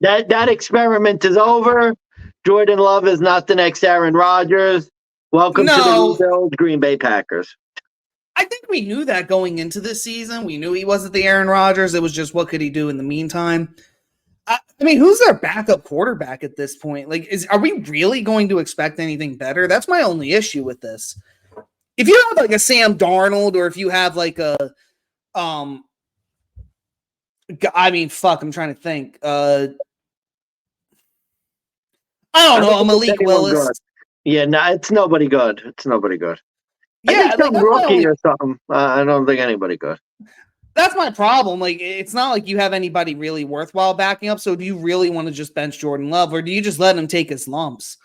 Speaker 2: That experiment is over. Jordan Love is not the next Aaron Rodgers. Welcome to the rebuild, Green Bay Packers.
Speaker 1: I think we knew that going into this season. We knew he wasn't the Aaron Rodgers. It was just what could he do in the meantime. I mean, who's their backup quarterback at this point? Are we really going to expect anything better? That's my only issue with this. If you have like a Sam Darnold, or if you have like a, I'm trying to think. I don't know. Malik Willis.
Speaker 2: Good. Yeah, no, it's nobody good. It's nobody good.
Speaker 1: Yeah,
Speaker 2: some rookie or something. I don't think anybody good.
Speaker 1: That's my problem. It's not like you have anybody really worthwhile backing up. So do you really want to just bench Jordan Love, or do you just let him take his lumps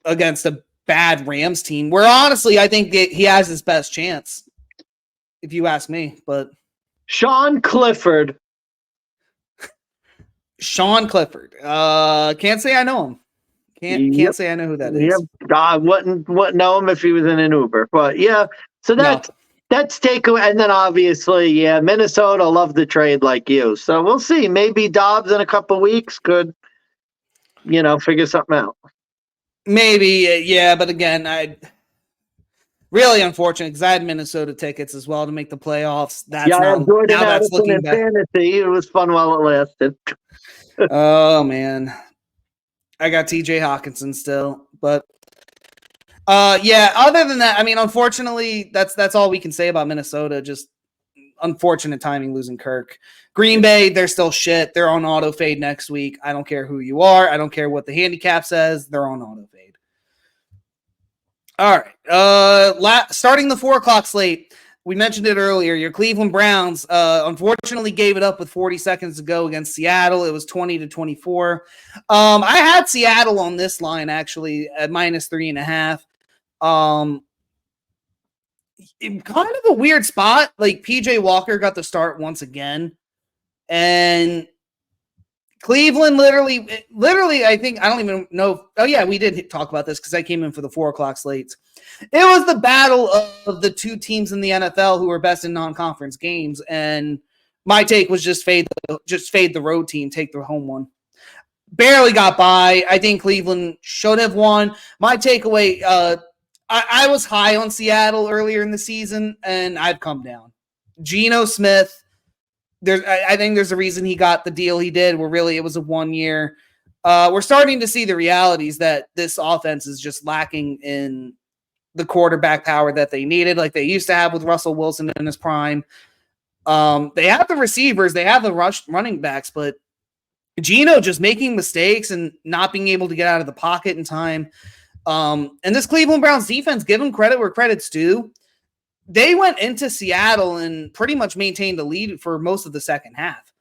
Speaker 1: against a bad Rams team where honestly, I think he has his best chance, if you ask me, but
Speaker 2: Sean Clifford.
Speaker 1: Can't say I know him. Can't say I know who that is.
Speaker 2: Yep. I wouldn't know him if he was in an Uber, but yeah. So that's takeaway. And then obviously, Minnesota love the trade like you. So we'll see. Maybe Dobbs in a couple weeks could, figure something out.
Speaker 1: Maybe, yeah. But again, I really unfortunate because I had Minnesota tickets as well to make the playoffs. That's looking back.
Speaker 2: Fantasy. It was fun while it lasted.
Speaker 1: Oh man, I got TJ Hawkinson still, but Yeah. Other than that, I mean, unfortunately, that's all we can say about Minnesota. Just unfortunate timing losing Kirk. Green Bay, they're still shit. They're on auto fade next week. I don't care who you are. I don't care what the handicap says. They're on auto fade. All right. Starting the 4:00 slate. We mentioned it earlier. Your Cleveland Browns unfortunately gave it up with 40 seconds to go against Seattle. It was 20-24. I had Seattle on this line actually at -3.5. Kind of a weird spot. Like PJ Walker got the start once again, and Cleveland literally, I think, I don't even know. Oh yeah, we did talk about this because I came in for the 4:00 slates. It was the battle of the two teams in the NFL who were best in non-conference games, and my take was just fade the road team, take the home one. Barely got by. I think Cleveland should have won. My takeaway, I was high on Seattle earlier in the season, and I've come down. Geno Smith, I think there's a reason he got the deal he did, where really it was a 1 year. We're starting to see the realities that this offense is just lacking in the quarterback power that they needed, like they used to have with Russell Wilson in his prime. They have the receivers, they have the running backs, but Geno just making mistakes and not being able to get out of the pocket in time. And this Cleveland Browns defense, give them credit where credit's due. They went into Seattle and pretty much maintained the lead for most of the second half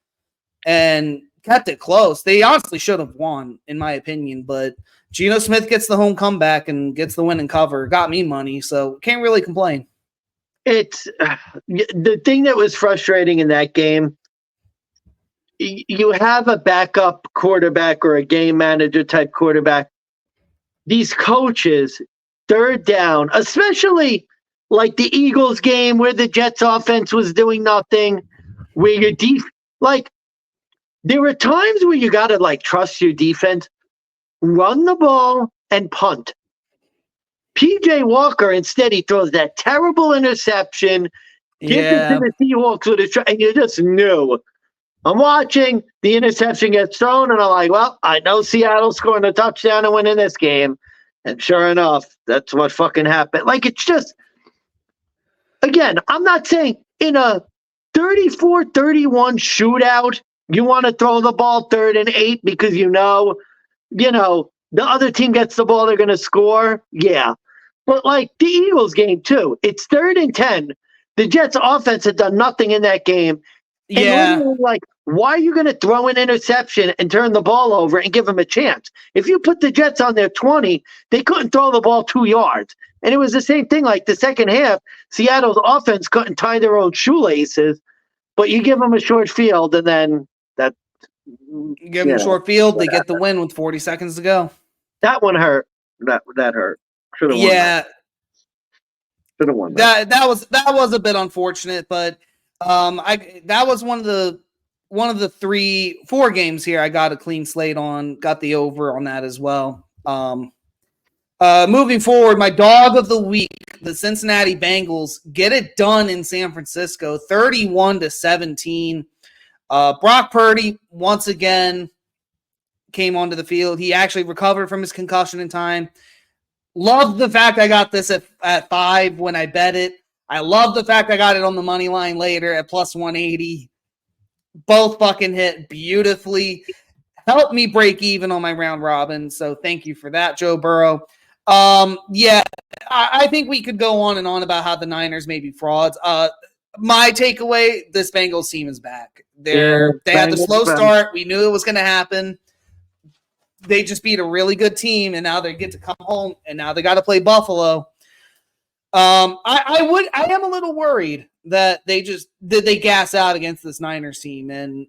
Speaker 1: and kept it close. They honestly should have won, in my opinion, but Geno Smith gets the home comeback and gets the win and cover. Got me money, so can't really complain.
Speaker 2: It's the thing that was frustrating in that game. You have a backup quarterback or a game manager type quarterback. These coaches, third down, especially like the Eagles game where the Jets offense was doing nothing, where your there were times where you got to like trust your defense, run the ball and punt. PJ Walker, instead, he throws that terrible interception, gives it to the Seahawks with a and you just knew. I'm watching, the interception gets thrown, and I'm like, well, I know Seattle's scoring a touchdown and winning this game. And sure enough, that's what fucking happened. Like, it's just, again, I'm not saying in a 34-31 shootout, you want to throw the ball 3rd and 8 because you know, the other team gets the ball, they're going to score. Yeah. But like the Eagles game too, it's 3rd and 10. The Jets offense had done nothing in that game. And like, why are you going to throw an interception and turn the ball over and give them a chance? If you put the Jets on their 20, they couldn't throw the ball 2 yards. And it was the same thing. Like the second half, Seattle's offense couldn't tie their own shoelaces, but you give them a short field and then
Speaker 1: give them a short field. They get the win with 40 seconds to go.
Speaker 2: That one hurt. That hurt. Should have won.
Speaker 1: Yeah.
Speaker 2: Should have won.
Speaker 1: That was a bit unfortunate, but that was one of the 4 games here I got a clean slate on, got the over on that as well. Moving forward, my dog of the week, the Cincinnati Bengals, get it done in San Francisco, 31-17. Brock Purdy once again came onto the field. He actually recovered from his concussion in time. Love the fact I got this at 5 when I bet it. I love the fact I got it on the money line later at +180. Both fucking hit beautifully. Helped me break even on my round robin. So thank you for that, Joe Burrow. I think we could go on and on about how the Niners may be frauds. My takeaway, this Bengals team is back. They had the slow start. We knew it was going to happen. They just beat a really good team, and now they get to come home, and now they got to play Buffalo. I am a little worried that they gas out against this Niners team, and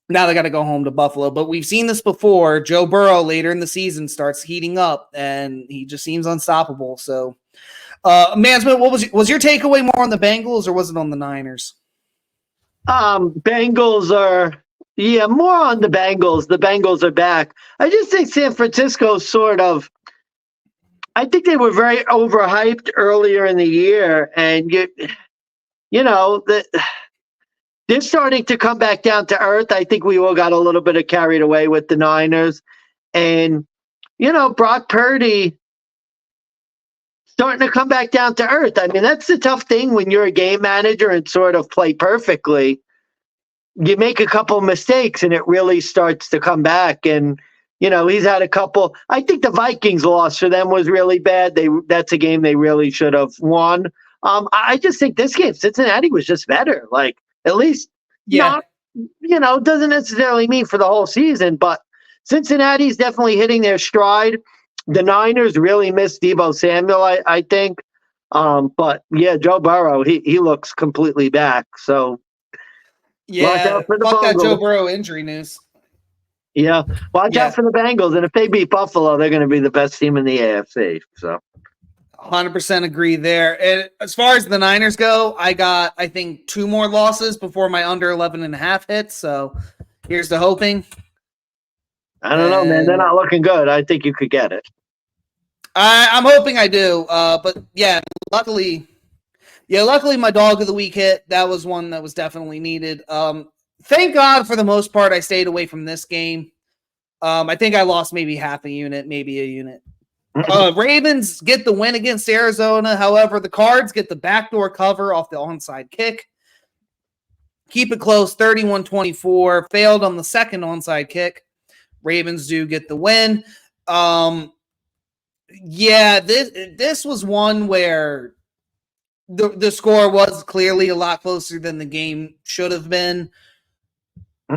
Speaker 1: now they got to go home to Buffalo. But we've seen this before. Joe Burrow later in the season starts heating up, and he just seems unstoppable. So, Mansmann, what was your takeaway more on the Bengals, or was it on the Niners?
Speaker 2: Bengals are. Yeah, more on the Bengals. The Bengals are back. I just think San Francisco I think they were very overhyped earlier in the year, and they're starting to come back down to earth. I think we all got a little bit of carried away with the Niners, and Brock Purdy. starting to come back down to earth. I mean, that's the tough thing when you're a game manager and sort of play perfectly. You make a couple mistakes and it really starts to come back. And, he's had a couple. I think the Vikings loss for them was really bad. That's a game they really should have won. I just think this game, Cincinnati was just better. Like, at least not, doesn't necessarily mean for the whole season, but Cincinnati's definitely hitting their stride. The Niners really missed Deebo Samuel, I think. But yeah, Joe Burrow, he looks completely back. So watch out for the
Speaker 1: fuck that
Speaker 2: Bengals.
Speaker 1: Joe Burrow injury news.
Speaker 2: Yeah, watch out for the Bengals. And if they beat Buffalo, they're going to be the best team in the AFC. So
Speaker 1: 100% agree there. And as far as the Niners go, I got, I think, 2 more losses before my under 11.5 hits. So here's the hoping.
Speaker 2: I don't know, man. They're not looking good. I think you could get it.
Speaker 1: I'm hoping I do. But yeah, luckily my dog of the week hit. That was one that was definitely needed. Thank God for the most part, I stayed away from this game. I think I lost maybe half a unit, maybe a unit. Ravens get the win against Arizona. However, the Cards get the backdoor cover off the onside kick. Keep it close, 31-24. Failed on the second onside kick. Ravens do get the win. This was one where the score was clearly a lot closer than the game should have been.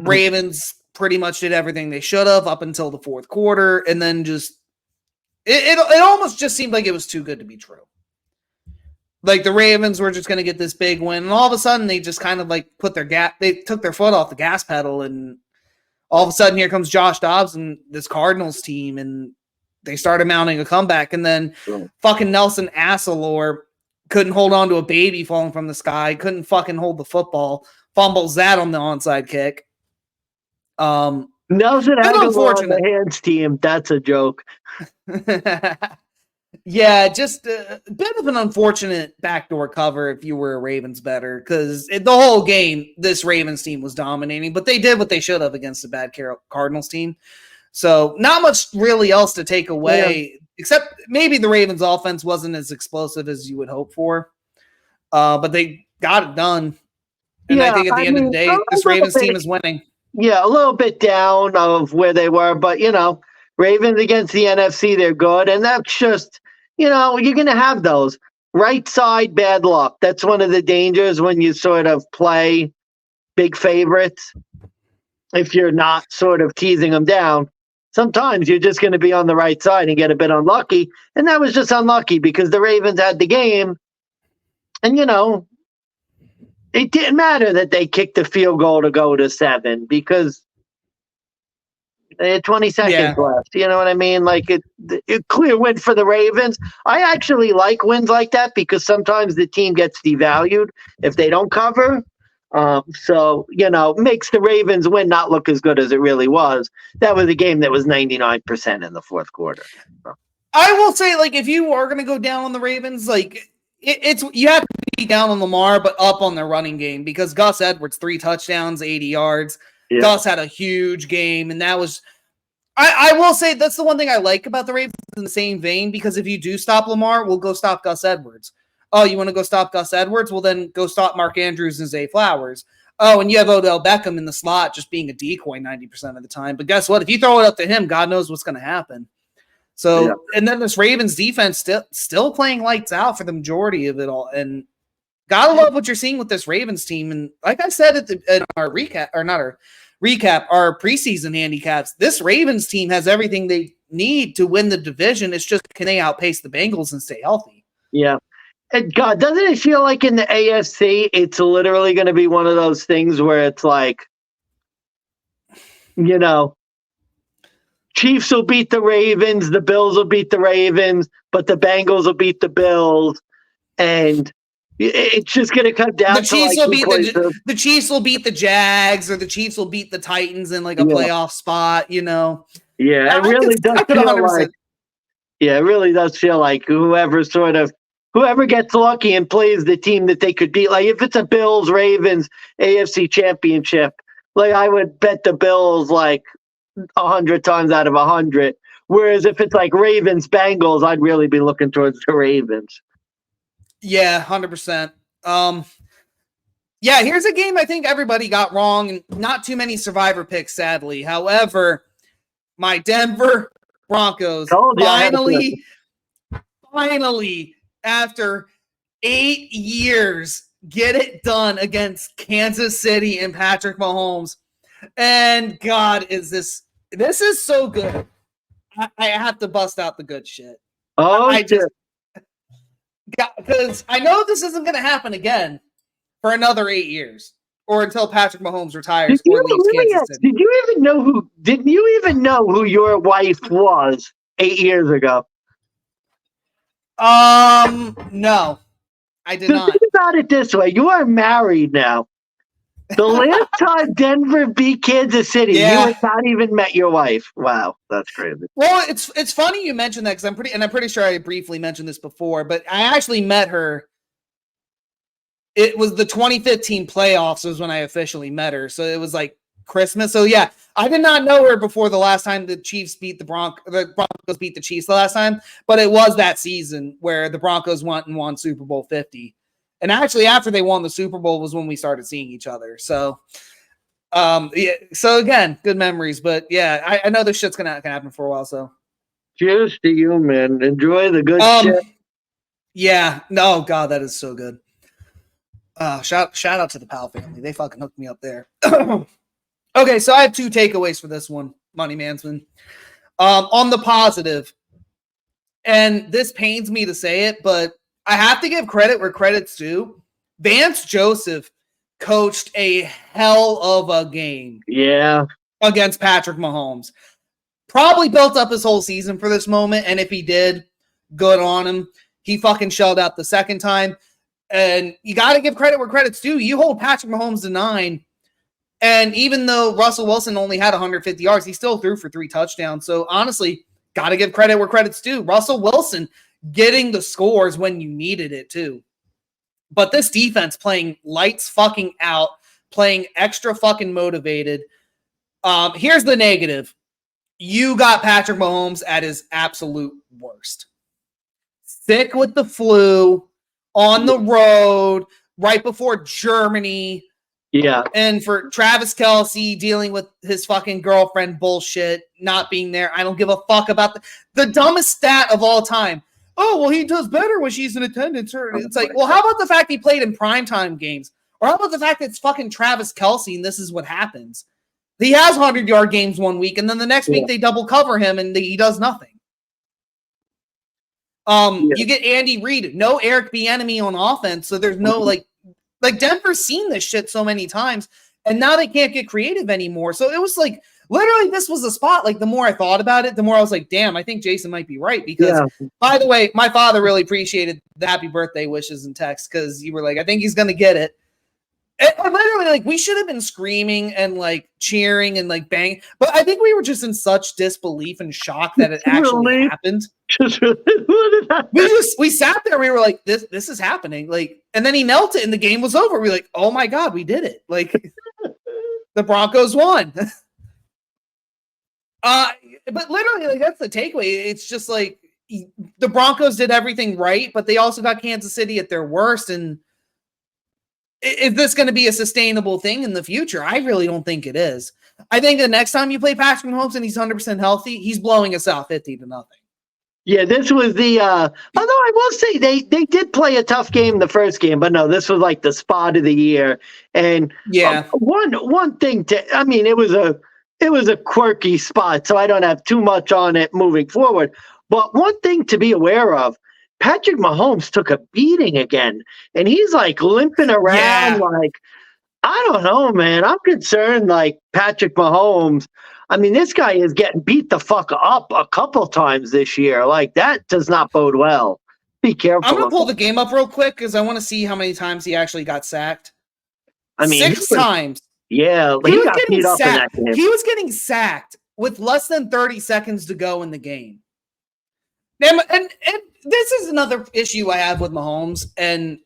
Speaker 1: Ravens pretty much did everything they should have up until the fourth quarter, and then just it almost just seemed like it was too good to be true. Like the Ravens were just going to get this big win, and all of a sudden they just kind of like they took their foot off the gas pedal, and all of a sudden here comes Josh Dobbs and this Cardinals team, and they started mounting a comeback, and then fucking Nelson Aguilar couldn't hold on to a baby falling from the sky, couldn't fucking hold the football, fumbles that on the onside kick.
Speaker 2: Nelson Aguilar on the hands team, that's a joke.
Speaker 1: Yeah, just a bit of an unfortunate backdoor cover if you were a Ravens better, because the whole game, this Ravens team was dominating, but they did what they should have against a bad Cardinals team. So not much really else to take away, except maybe the Ravens offense wasn't as explosive as you would hope for. But they got it done. And I think at the end of the day, this Ravens team is winning.
Speaker 2: Yeah, a little bit down of where they were, but, Ravens against the NFC, they're good. And that's just, you're going to have those. Right side, bad luck. That's one of the dangers when you sort of play big favorites. If you're not sort of teasing them down, sometimes you're just going to be on the right side and get a bit unlucky. And that was just unlucky because the Ravens had the game. And, it didn't matter that they kicked the field goal to go to 7 because they had 20 seconds left. You know what I mean? Like it clear win for the Ravens. I actually like wins like that because sometimes the team gets devalued if they don't cover. So, makes the Ravens win not look as good as it really was. That was a game that was 99% in the fourth quarter. So.
Speaker 1: I will say, like, if you are going to go down on the Ravens, like, it's you have to be down on Lamar, but up on their running game because Gus Edwards, 3 touchdowns, 80 yards. Yeah. Gus had a huge game, and that was I will say that's the one thing I like about the Ravens in the same vein, because if you do stop Lamar, we'll go stop Gus Edwards. Oh, you want to go stop Gus Edwards? Well, then go stop Mark Andrews and Zay Flowers. Oh, and you have Odell Beckham in the slot just being a decoy 90% of the time. But guess what? If you throw it up to him, God knows what's going to happen. So, and then this Ravens defense still playing lights out for the majority of it all. And gotta love what you're seeing with this Ravens team. And like I said in our recap, or not our recap, our preseason handicaps, this Ravens team has everything they need to win the division. It's just, can they outpace the Bengals and stay healthy?
Speaker 2: Yeah. And God, doesn't it feel like in the AFC, it's literally going to be one of those things where it's like, Chiefs will beat the Ravens, the Bills will beat the Ravens, but the Bengals will beat the Bills, and it's just going to come down
Speaker 1: the Chiefs will beat the Chiefs will beat the Jags, or the Chiefs will beat the Titans in like a playoff spot,
Speaker 2: Yeah, it really does feel like. Yeah, it really does feel like whoever gets lucky and plays the team that they could beat. Like if it's a Bills Ravens AFC Championship, like I would bet the Bills like 100 times out of 100. Whereas if it's like Ravens Bengals, I'd really be looking towards the Ravens.
Speaker 1: Yeah, 100%. Yeah, here's a game I think everybody got wrong, and not too many survivor picks, sadly. However, my Denver Broncos finally, after 8 years, get it done against Kansas City and Patrick Mahomes. And God, is this is so good. I have to bust out the good shit. Because I know this isn't going to happen again for another 8 years, or until Patrick Mahomes retires or leaves Kansas City.
Speaker 2: Didn't you even know who your wife was 8 years ago?
Speaker 1: No, I did not.
Speaker 2: Think about it this way: you are married now. The last time Denver beat Kansas City, you had not even met your wife. Wow, that's crazy.
Speaker 1: Well, it's funny you mentioned that, because I'm pretty sure I briefly mentioned this before, but I actually met her. It was the 2015 playoffs was when I officially met her. So it was like Christmas. So yeah, I did not know her before the last time the Chiefs beat the Broncos beat the Chiefs the last time, but it was that season where the Broncos went and won Super Bowl 50. And actually after they won the Super Bowl was when we started seeing each other. So yeah, so again, good memories, but yeah, I know this shit's gonna happen for a while. So
Speaker 2: cheers to you, man. Enjoy the good shit.
Speaker 1: Yeah, no, God, that is so good. Shout out to the Powell family. They fucking hooked me up there. Okay, so I have 2 takeaways for this one, Money Mansmann. On the positive, and this pains me to say it, but I have to give credit where credit's due. Vance Joseph coached a hell of a game.
Speaker 2: Yeah.
Speaker 1: Against Patrick Mahomes. Probably built up his whole season for this moment, and if he did, good on him. He fucking shelled out the second time. And you got to give credit where credit's due. You hold Patrick Mahomes to 9. And even though Russell Wilson only had 150 yards, he still threw for 3 touchdowns. So honestly, got to give credit where credit's due. Russell Wilson getting the scores when you needed it too. But this defense playing lights fucking out, playing extra fucking motivated. Here's the negative. You got Patrick Mahomes at his absolute worst. Sick with the flu, on the road, right before Germany.
Speaker 2: Yeah.
Speaker 1: And for Travis Kelce dealing with his fucking girlfriend bullshit, not being there. I don't give a fuck about the dumbest stat of all time. Oh, well, he does better when she's in attendance. It's like, well, how about the fact he played in primetime games? Or how about the fact that it's fucking Travis Kelce and this is what happens? He has 100-yard games one week, and then the next week they double cover him and he does nothing. You get Andy Reid, no Eric Bieniemy on offense, so there's no like Denver's seen this shit so many times, and now they can't get creative anymore. So it was like literally this was a spot. Like the more I thought about it, the more I was like, damn, I think Jason might be right. Because by the way, my father really appreciated the happy birthday wishes and texts because you were like, I think he's gonna get it. And literally, like, we should have been screaming and like cheering and like bang, but I think we were just in such disbelief and shock that it actually happened. We sat there, we were like, this is happening. Like, and then he knelt it and the game was over. We were like, oh my God, we did it. Like the Broncos won. But literally, like, that's the takeaway. It's just like the Broncos did everything right, but they also got Kansas City at their worst. And is this going to be a sustainable thing in the future? I really don't think it is. I think the next time you play Patrick Mahomes and he's 100% healthy, he's blowing us out 50-0.
Speaker 2: Yeah, this was the although I will say they did play a tough game the first game, but no, this was like the spot of the year. And one thing I mean, it was a quirky spot, so I don't have too much on it moving forward. But one thing to be aware of, Patrick Mahomes took a beating again, and he's like limping around like, I don't know, man. I'm concerned, like Patrick Mahomes. I mean, this guy is getting beat the fuck up a couple times this year. Like, that does not bode well. Be careful.
Speaker 1: I'm going to pull the game up real quick because I want to see how many times he actually got sacked.
Speaker 2: I mean,
Speaker 1: 6 times.
Speaker 2: Yeah, he got beat up in that game.
Speaker 1: He was getting sacked with less than 30 seconds to go in the game. And this is another issue I have with Mahomes, and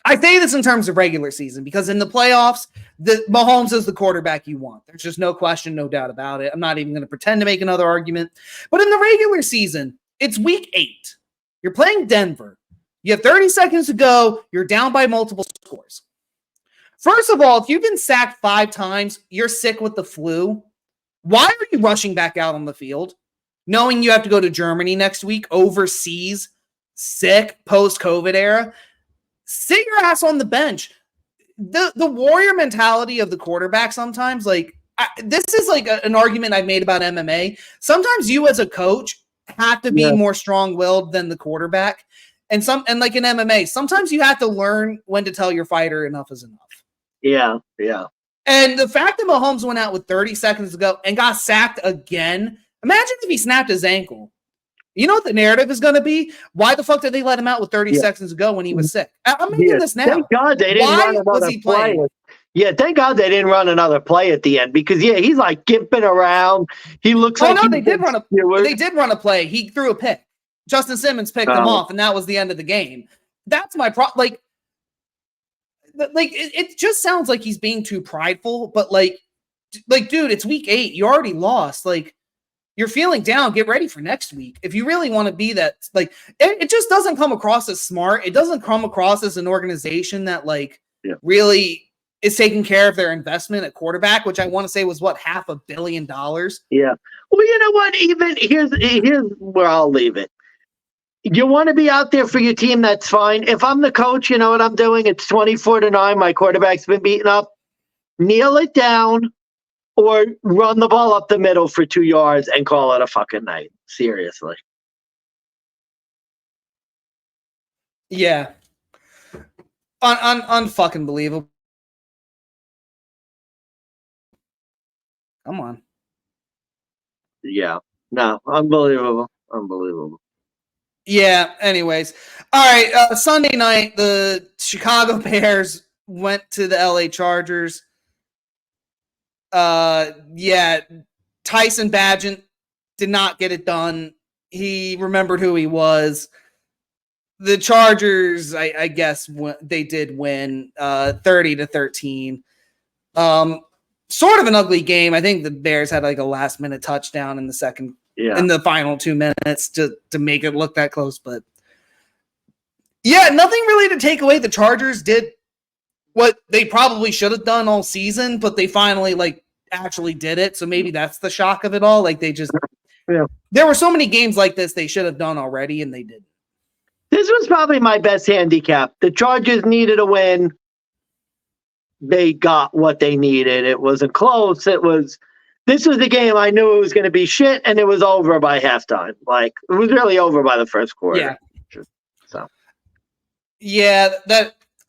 Speaker 1: I say this in terms of regular season because in the playoffs, Mahomes is the quarterback you want. There's just no question, no doubt about it. I'm not even going to pretend to make another argument. But in the regular season, it's week 8. You're playing Denver. You have 30 seconds to go. You're down by multiple scores. First of all, if you've been sacked 5 times, you're sick with the flu. Why are you rushing back out on the field, knowing you have to go to Germany next week, overseas, sick, post-COVID era? Sit your ass on the bench. The warrior mentality of the quarterback sometimes, this is like an argument I've made about MMA. Sometimes you as a coach have to be more strong-willed than the quarterback. And like in MMA, sometimes you have to learn when to tell your fighter enough is enough.
Speaker 2: Yeah, yeah.
Speaker 1: And the fact that Mahomes went out with 30 seconds to go and got sacked again, imagine if he snapped his ankle. You know what the narrative is going to be? Why the fuck did they let him out with 30 seconds to go when he was sick? I'm making this now.
Speaker 2: Thank God they didn't run another play. Yeah, thank God they didn't run another play at the end because, he's like gimping around. He looks like
Speaker 1: they did run a play. He threw a pick. Justin Simmons picked him off, and that was the end of the game. That's my problem. It just sounds like he's being too prideful, but dude, it's week 8. You already lost. You're feeling down. Get ready for next week. If you really want to be that, it just doesn't come across as smart. It doesn't come across as an organization that really is taking care of their investment at quarterback, which I want to say was $500 million.
Speaker 2: Yeah. Well, you know what? Even here's where I'll leave it. You want to be out there for your team, that's fine. If I'm the coach, you know what I'm doing? It's 24-9. My quarterback's been beaten up. Kneel it down or run the ball up the middle for 2 yards and call it a fucking night. Seriously.
Speaker 1: Yeah. Unfucking believable. Come on.
Speaker 2: Yeah. No, unbelievable. Unbelievable.
Speaker 1: Yeah, anyways. All right, Sunday night, the Chicago Bears went to the LA Chargers. Tyson Bagent did not get it done. He remembered who he was. The Chargers, I guess, they did win 30-13. Sort of an ugly game. I think the Bears had a last-minute touchdown in the second in the final 2 minutes to make it look that close. But nothing really to take away. The Chargers did what they probably should have done all season, but they finally actually did it. So maybe that's the shock of it all. There were so many games like this they should have done already, and they didn't.
Speaker 2: This was probably my best handicap. The Chargers needed a win. They got what they needed. It wasn't close. This was the game I knew it was going to be shit, and it was over by halftime. It was really over by the first quarter.
Speaker 1: Yeah.
Speaker 2: So.
Speaker 1: Yeah,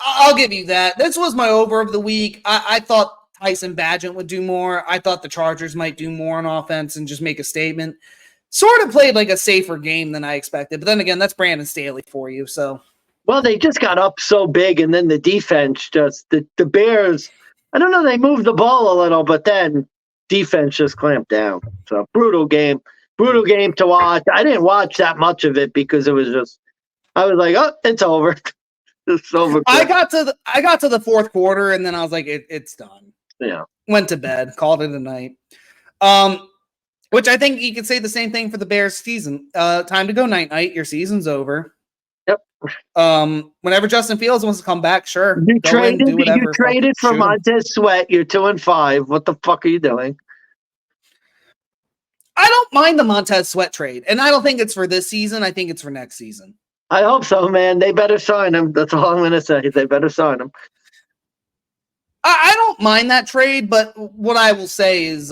Speaker 1: I'll give you that. This was my over of the week. I thought Tyson Bagent would do more. I thought the Chargers might do more on offense and just make a statement. Sort of played a safer game than I expected. But then again, that's Brandon Staley for you. So.
Speaker 2: Well, they just got up so big, and then the defense the Bears, I don't know, they moved the ball a little, but then defense just clamped down. So brutal game to watch. I didn't watch that much of it because it was just, I was like, oh, it's over. It's over.
Speaker 1: I got to the fourth quarter, and then I was like, it's done.
Speaker 2: Yeah.
Speaker 1: Went to bed, called it a night. Which I think you could say the same thing for the Bears season. Time to go night. Your season's over.
Speaker 2: Yep.
Speaker 1: Whenever Justin Fields wants to come back, sure.
Speaker 2: You traded for Montez Sweat. You're 2-5. What the fuck are you doing?
Speaker 1: I don't mind the Montez Sweat trade, and I don't think it's for this season. I think it's for next season.
Speaker 2: I hope so, man. They better sign him. That's all I'm going to say. They better sign him.
Speaker 1: I don't mind that trade, but what I will say is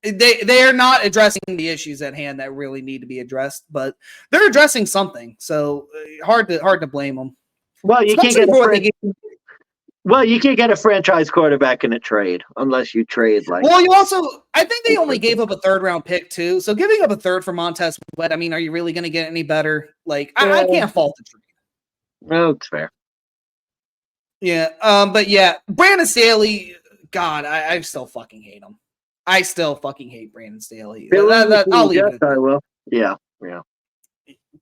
Speaker 1: they are not addressing the issues at hand that really need to be addressed, but they're addressing something. So hard to blame them.
Speaker 2: Well, you can't get a franchise quarterback in a trade unless you trade
Speaker 1: Well, I think they only gave up a 3rd-round pick too. So giving up a 3rd for Montez Sweat, I mean, are you really going to get any better? I can't fault the trade.
Speaker 2: No, it's fair.
Speaker 1: Yeah, but yeah, Brandon Staley. God, I still fucking hate him. I still fucking hate Brandon Staley. I'll leave it.
Speaker 2: I will. Yeah.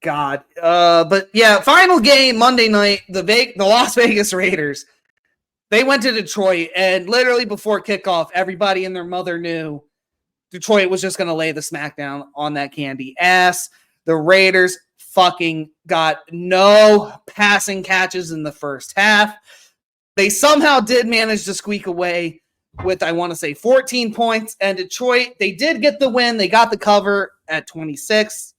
Speaker 1: God. But yeah, final game Monday night. The Las Vegas Raiders. They went to Detroit, and literally before kickoff, everybody and their mother knew Detroit was just going to lay the smackdown on that candy ass. The Raiders fucking got no passing catches in the first half. They somehow did manage to squeak away with, I want to say, 14 points. And Detroit, they did get the win. They got the cover at 26.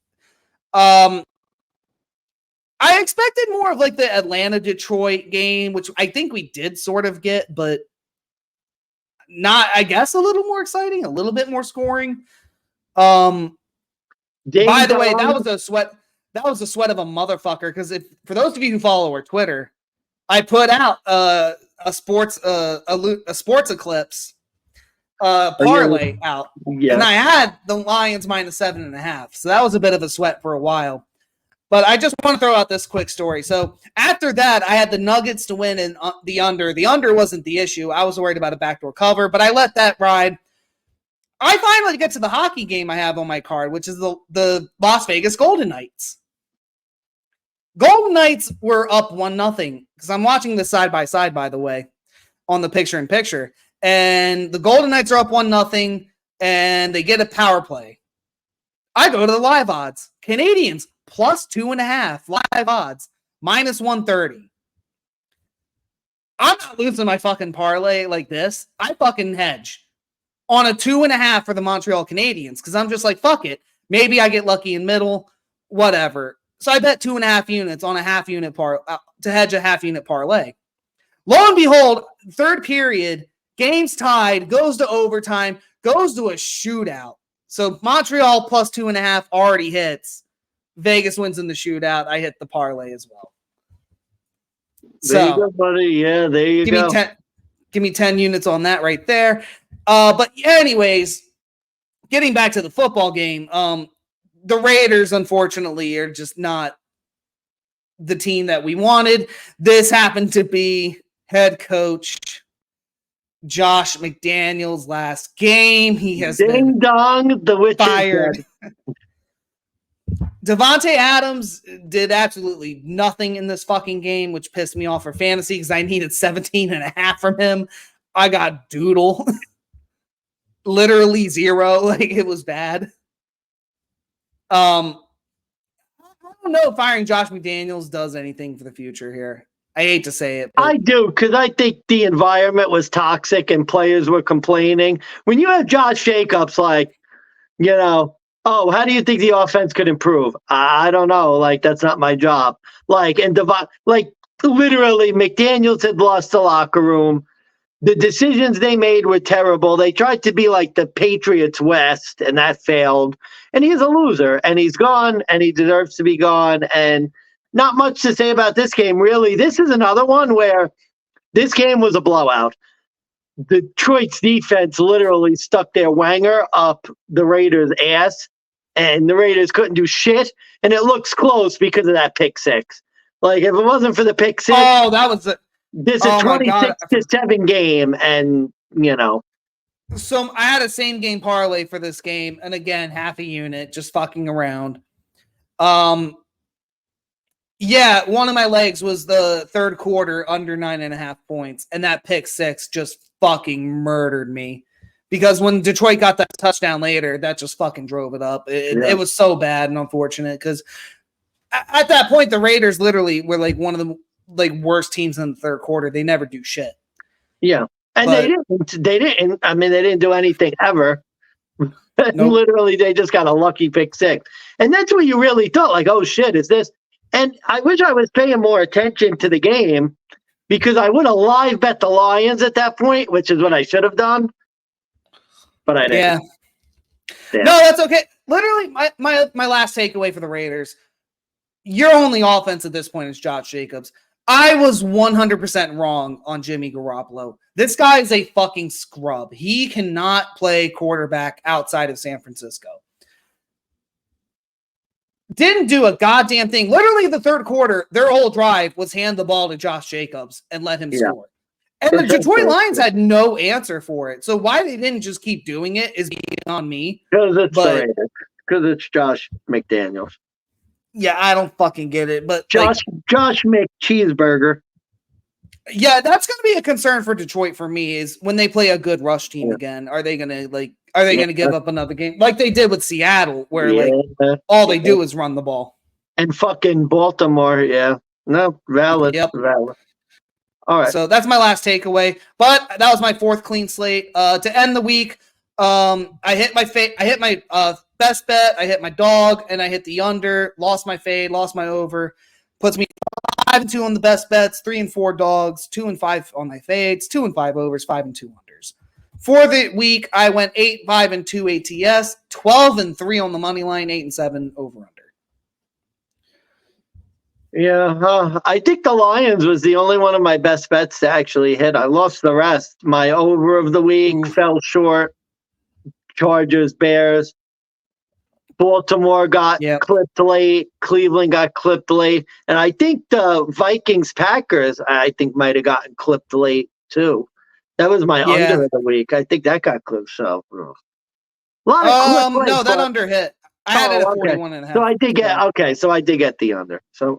Speaker 1: I expected more of like the Atlanta-Detroit game, which I think we did sort of get, but not, I guess, a little more exciting, a little bit more scoring. By the way, that was a sweat. That was a sweat of a motherfucker. Because for those of you who follow our Twitter, I put out a sports eclipse parlay out, and I had the Lions minus 7.5. So that was a bit of a sweat for a while. But I just want to throw out this quick story. So after that, I had the Nuggets to win in the under. The under wasn't the issue. I was worried about a backdoor cover, but I let that ride. I finally get to the hockey game I have on my card, which is the Las Vegas Golden Knights. Golden Knights were up 1-0 because I'm watching this side by side, by the way, on the picture-in-picture. And the Golden Knights are up 1-0, and they get a power play. I go to the live odds. Canadians plus 2.5 live odds, minus 130. I'm not losing my fucking parlay like this. I fucking hedge on a 2.5 for the Montreal Canadiens because I'm just like, fuck it. Maybe I get lucky in middle, whatever. So I bet 2.5 units on a half unit to hedge a half unit parlay. Lo and behold, third period, game's tied, goes to overtime, goes to a shootout. So Montreal plus 2.5 already hits. Vegas wins in the shootout. I hit the parlay as well.
Speaker 2: There you go, buddy. Yeah, there you go.
Speaker 1: Give me 10 units on that right there. But anyways, getting back to the football game, the Raiders, unfortunately, are just not the team that we wanted. This happened to be head coach Josh McDaniels' last game. He has been fired. Devontae Adams did absolutely nothing in this fucking game, which pissed me off for fantasy because I needed 17.5 from him. I got doodle. Literally 0. Like, it was bad. I don't know if firing Josh McDaniels does anything for the future here. I hate to say it.
Speaker 2: I do, because I think the environment was toxic and players were complaining. When you have Josh Jacobs, like, oh, how do you think the offense could improve? I don't know. Like, that's not my job. Like, and literally, McDaniels had lost the locker room. The decisions they made were terrible. They tried to be like the Patriots West, and that failed. And he's a loser, and he's gone, and he deserves to be gone. And not much to say about this game, really. This is another one where this game was a blowout. Detroit's defense literally stuck their wanger up the Raiders' ass, and the Raiders couldn't do shit. And it looks close because of that pick six. Like, if it wasn't for the pick six, this is 26-7 game, and
Speaker 1: So I had a same game parlay for this game, and again, half a unit, just fucking around. Yeah, one of my legs was the third quarter under 9.5 points, and that pick six just fucking murdered me. Because when Detroit got that touchdown later, that just fucking drove it up. It was so bad and unfortunate because at that point, the Raiders literally were like one of the worst teams in the third quarter. They never do shit.
Speaker 2: Yeah, and they didn't. I mean, they didn't do anything ever. Nope. Literally, they just got a lucky pick six, and that's what you really thought. Like, oh shit, is this? And I wish I was paying more attention to the game because I would have live bet the Lions at that point, which is what I should have done. But I didn't. Yeah.
Speaker 1: No, that's okay. Literally, my last takeaway for the Raiders, your only offense at this point is Josh Jacobs. I was 100% wrong on Jimmy Garoppolo. This guy is a fucking scrub. He cannot play quarterback outside of San Francisco. Didn't do a goddamn thing. Literally, the third quarter, their whole drive was hand the ball to Josh Jacobs and let him score. And the Detroit Lions had no answer for it. So why they didn't just keep doing it is beyond me.
Speaker 2: Because it's the Raiders. Because it's Josh McDaniels.
Speaker 1: Yeah, I don't fucking get it. But
Speaker 2: Josh McCheeseburger.
Speaker 1: Yeah, that's going to be a concern for Detroit for me is when they play a good rush team again. Are they going to give up another game like they did with Seattle, where all they do is run the ball?
Speaker 2: And fucking Baltimore, yeah. No, valid. All right.
Speaker 1: So that's my last takeaway. But that was my fourth clean slate. To end the week, I hit my best bet. I hit my dog, and I hit the under. Lost my fade. Lost my over. Puts me 5-2 on the best bets. 3-4 dogs. 2-5 on my fades. 2-5 overs. 5-2 unders. For the week, I went 8-5-2 ATS. 12-3 on the money line. 8-7 over under.
Speaker 2: Yeah, I think the Lions was the only one of my best bets to actually hit. I lost the rest. My over of the week fell short. Chargers, Bears. Baltimore got clipped late. Cleveland got clipped late. And I think the Vikings, Packers, I think might have gotten clipped late too. That was my under of the week. I think that got clipped. So, a lot of clip
Speaker 1: no, that under hit. I had it at 41.5.
Speaker 2: So I did get So I did get the under. So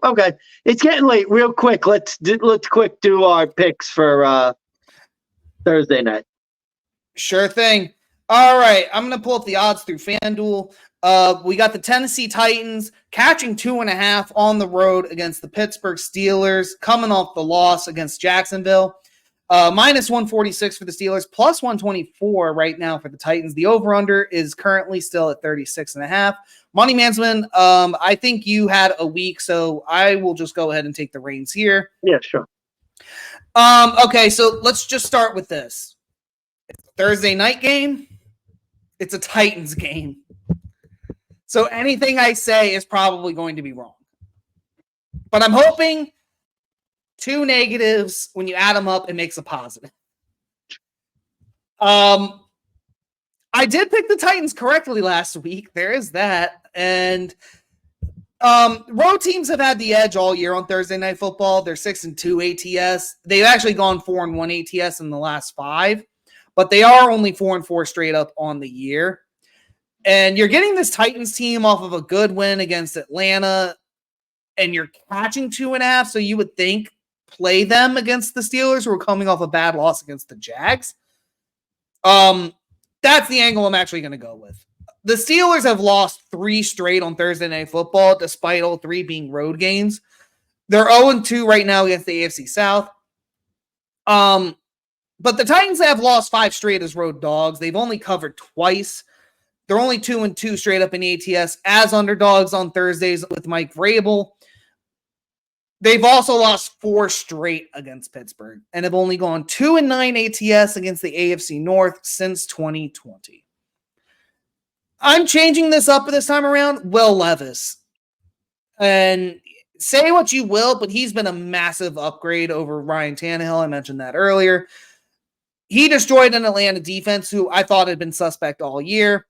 Speaker 2: it's getting late. Real quick, let's quick do our picks for Thursday night.
Speaker 1: Sure thing. All right, I'm gonna pull up the odds through FanDuel. We got the Tennessee Titans catching 2.5 on the road against the Pittsburgh Steelers, coming off the loss against Jacksonville. Minus 146 for the Steelers, plus 124 right now for the Titans. The over-under is currently still at 36.5. Money Mansmann, I think you had a week, so I will just go ahead and take the reins here.
Speaker 2: Yeah, sure.
Speaker 1: Okay, so let's just start with this. It's a Thursday night game. It's a Titans game. So anything I say is probably going to be wrong. But I'm hoping 2 negatives, when you add them up, it makes a positive. I did pick the Titans correctly last week. There is that. And road teams have had the edge all year on Thursday Night Football. They're 6-2 ATS. They've actually gone 4-1 ATS in the last 5. But they are only 4-4 straight up on the year. And you're getting this Titans team off of a good win against Atlanta. And you're catching 2.5. So you would think play them against the Steelers who are coming off a bad loss against the Jags. That's the angle I'm actually going to go with. The Steelers have lost 3 straight on Thursday Night Football, despite all 3 being road games. They're 0-2 right now against the AFC South. But the Titans have lost 5 straight as road dogs. They've only covered twice. They're only 2-2 straight up in ATS as underdogs on Thursdays with Mike Vrabel. They've also lost 4 straight against Pittsburgh and have only gone 2-9 ATS against the AFC North since 2020. I'm changing this up this time around. Will Levis. And say what you will, but he's been a massive upgrade over Ryan Tannehill. I mentioned that earlier. He destroyed an Atlanta defense who I thought had been suspect all year.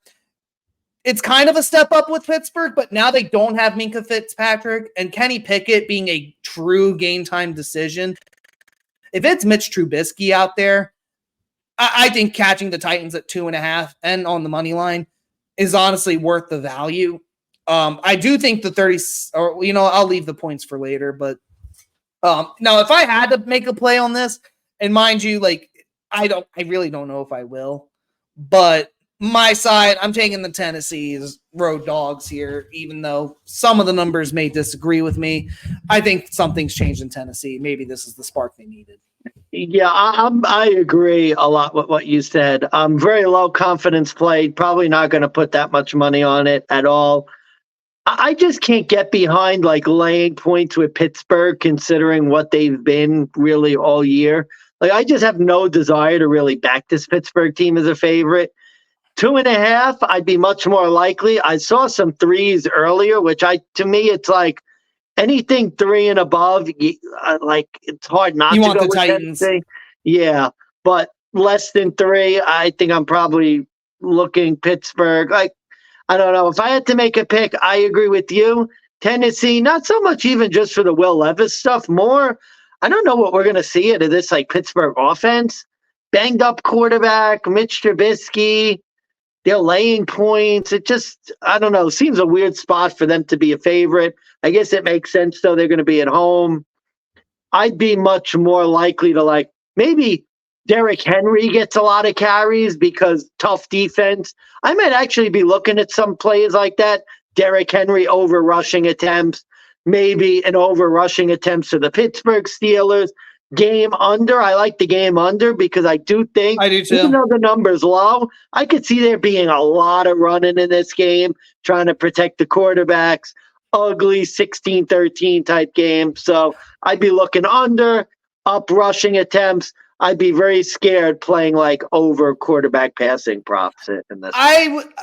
Speaker 1: It's kind of a step up with Pittsburgh, but now they don't have Minkah Fitzpatrick and Kenny Pickett being a true game time decision. If it's Mitch Trubisky out there, I think catching the Titans at 2.5 and on the money line is honestly worth the value. I do think the 30, or I'll leave the points for later, but now if I had to make a play on this, and mind you, I really don't know if I will, but my side, I'm taking the Tennessee's road dogs here, even though some of the numbers may disagree with me. I think something's changed in Tennessee. Maybe this is the spark they needed.
Speaker 2: Yeah, I agree a lot with what you said. Very low confidence play. Probably not going to put that much money on it at all. I just can't get behind laying points with Pittsburgh, considering what they've been really all year. I just have no desire to really back this Pittsburgh team as a favorite. 2.5, I'd be much more likely. I saw some 3s earlier, which to me, it's anything 3 and above, it's hard not to go
Speaker 1: with the
Speaker 2: with
Speaker 1: Titans.
Speaker 2: Tennessee. Yeah, but less than 3, I think I'm probably looking Pittsburgh. I don't know. If I had to make a pick, I agree with you. Tennessee, not so much even just for the Will Levis stuff, more, I don't know what we're going to see out of this Pittsburgh offense. Banged up quarterback, Mitch Trubisky. they're laying points. It just, I don't know, seems a weird spot for them to be a favorite. I guess it makes sense, though. They're going to be at home. I'd be much more likely to like maybe Derrick Henry gets a lot of carries because tough defense. I might actually be looking at some plays like that. Derrick Henry over rushing attempts, maybe an over rushing attempts to the Pittsburgh Steelers. Game under. I like the game under because I do think,
Speaker 1: I do too.
Speaker 2: even though the number's low, I could see there being a lot of running in this game, trying to protect the quarterbacks. Ugly 16-13 type game. So I'd be looking under, up rushing attempts. I'd be very scared playing like over quarterback passing props in this.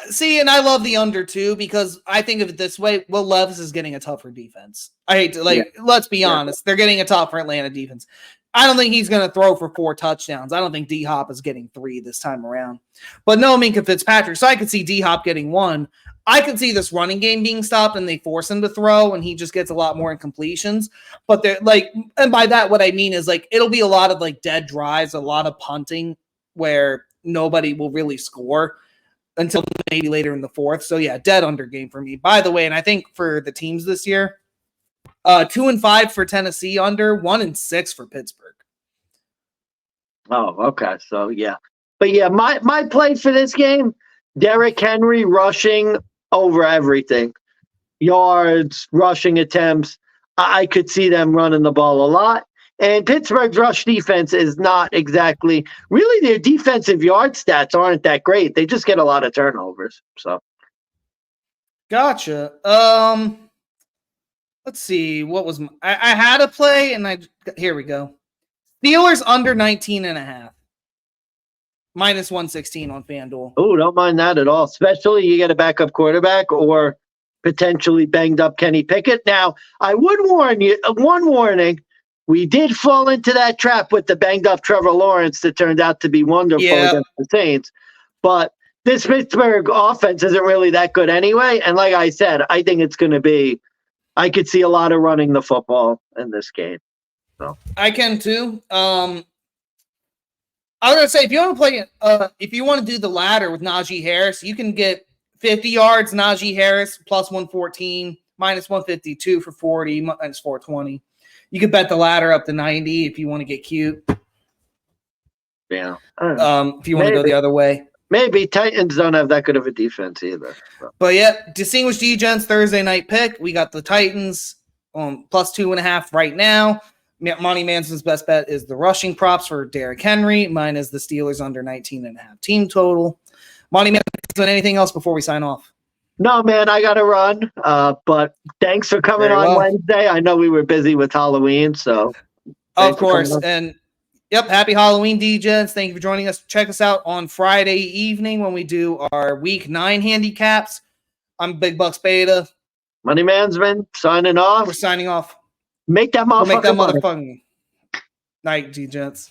Speaker 1: See, and I love the under too because I think of it this way: Will Levis is getting a tougher defense. I hate to let's be honest, they're getting a tougher Atlanta defense. I don't think he's going to throw for 4 touchdowns. I don't think D-Hop is getting 3 this time around. But no Minkah Fitzpatrick, so I could see D-Hop getting 1. I could see this running game being stopped and they force him to throw and he just gets a lot more incompletions. But they're like, and by that, what I mean is like, it'll be a lot of like dead drives, a lot of punting where nobody will really score until maybe later in the 4th. So yeah, dead under game for me. By the way, and I think for the teams this year, 2-5 for Tennessee under, 1-6 for Pittsburgh.
Speaker 2: Oh, okay. So yeah. But yeah, my play for this game, Derrick Henry rushing over everything. Yards, rushing attempts. I could see them running the ball a lot. And Pittsburgh's rush defense is not exactly really their defensive yard stats aren't that great. They just get a lot of turnovers. So
Speaker 1: gotcha. Let's see. What was I had a play and here we go. Steelers under 19.5. Minus 116 on FanDuel.
Speaker 2: Oh, don't mind that at all. Especially you get a backup quarterback or potentially banged up Kenny Pickett. Now, I would warn you, one warning, we did fall into that trap with the banged up Trevor Lawrence that turned out to be wonderful against the Saints. But this Pittsburgh offense isn't really that good anyway. And like I said, I think it's going to be, I could see a lot of running the football in this game. So
Speaker 1: I can too. I was gonna say if you want to play, if you want to do the ladder with Najee Harris, you can get 50 yards Najee Harris plus 114, minus 152 for 40, minus 420. You could bet the ladder up to 90 if you want to get cute.
Speaker 2: Yeah.
Speaker 1: If you want to go the other way.
Speaker 2: Maybe Titans don't have that good of a defense either. So.
Speaker 1: But yeah, distinguished DeGents Thursday night pick. We got the Titans plus 2.5 right now. Money Mansmann's best bet is the rushing props for Derrick Henry. Mine is the Steelers under 19.5 team total. Money Mansmann, anything else before we sign off?
Speaker 2: No, man, I got to run. But thanks for coming on Wednesday. I know we were busy with Halloween, so.
Speaker 1: Of course. And yep, happy Halloween, DeGents. Thank you for joining us. Check us out on Friday evening when we do our Week 9 handicaps. I'm Big Bucks Beta.
Speaker 2: Money Mansmann, signing off.
Speaker 1: We're signing off.
Speaker 2: Make that motherfucking
Speaker 1: night, DeGents.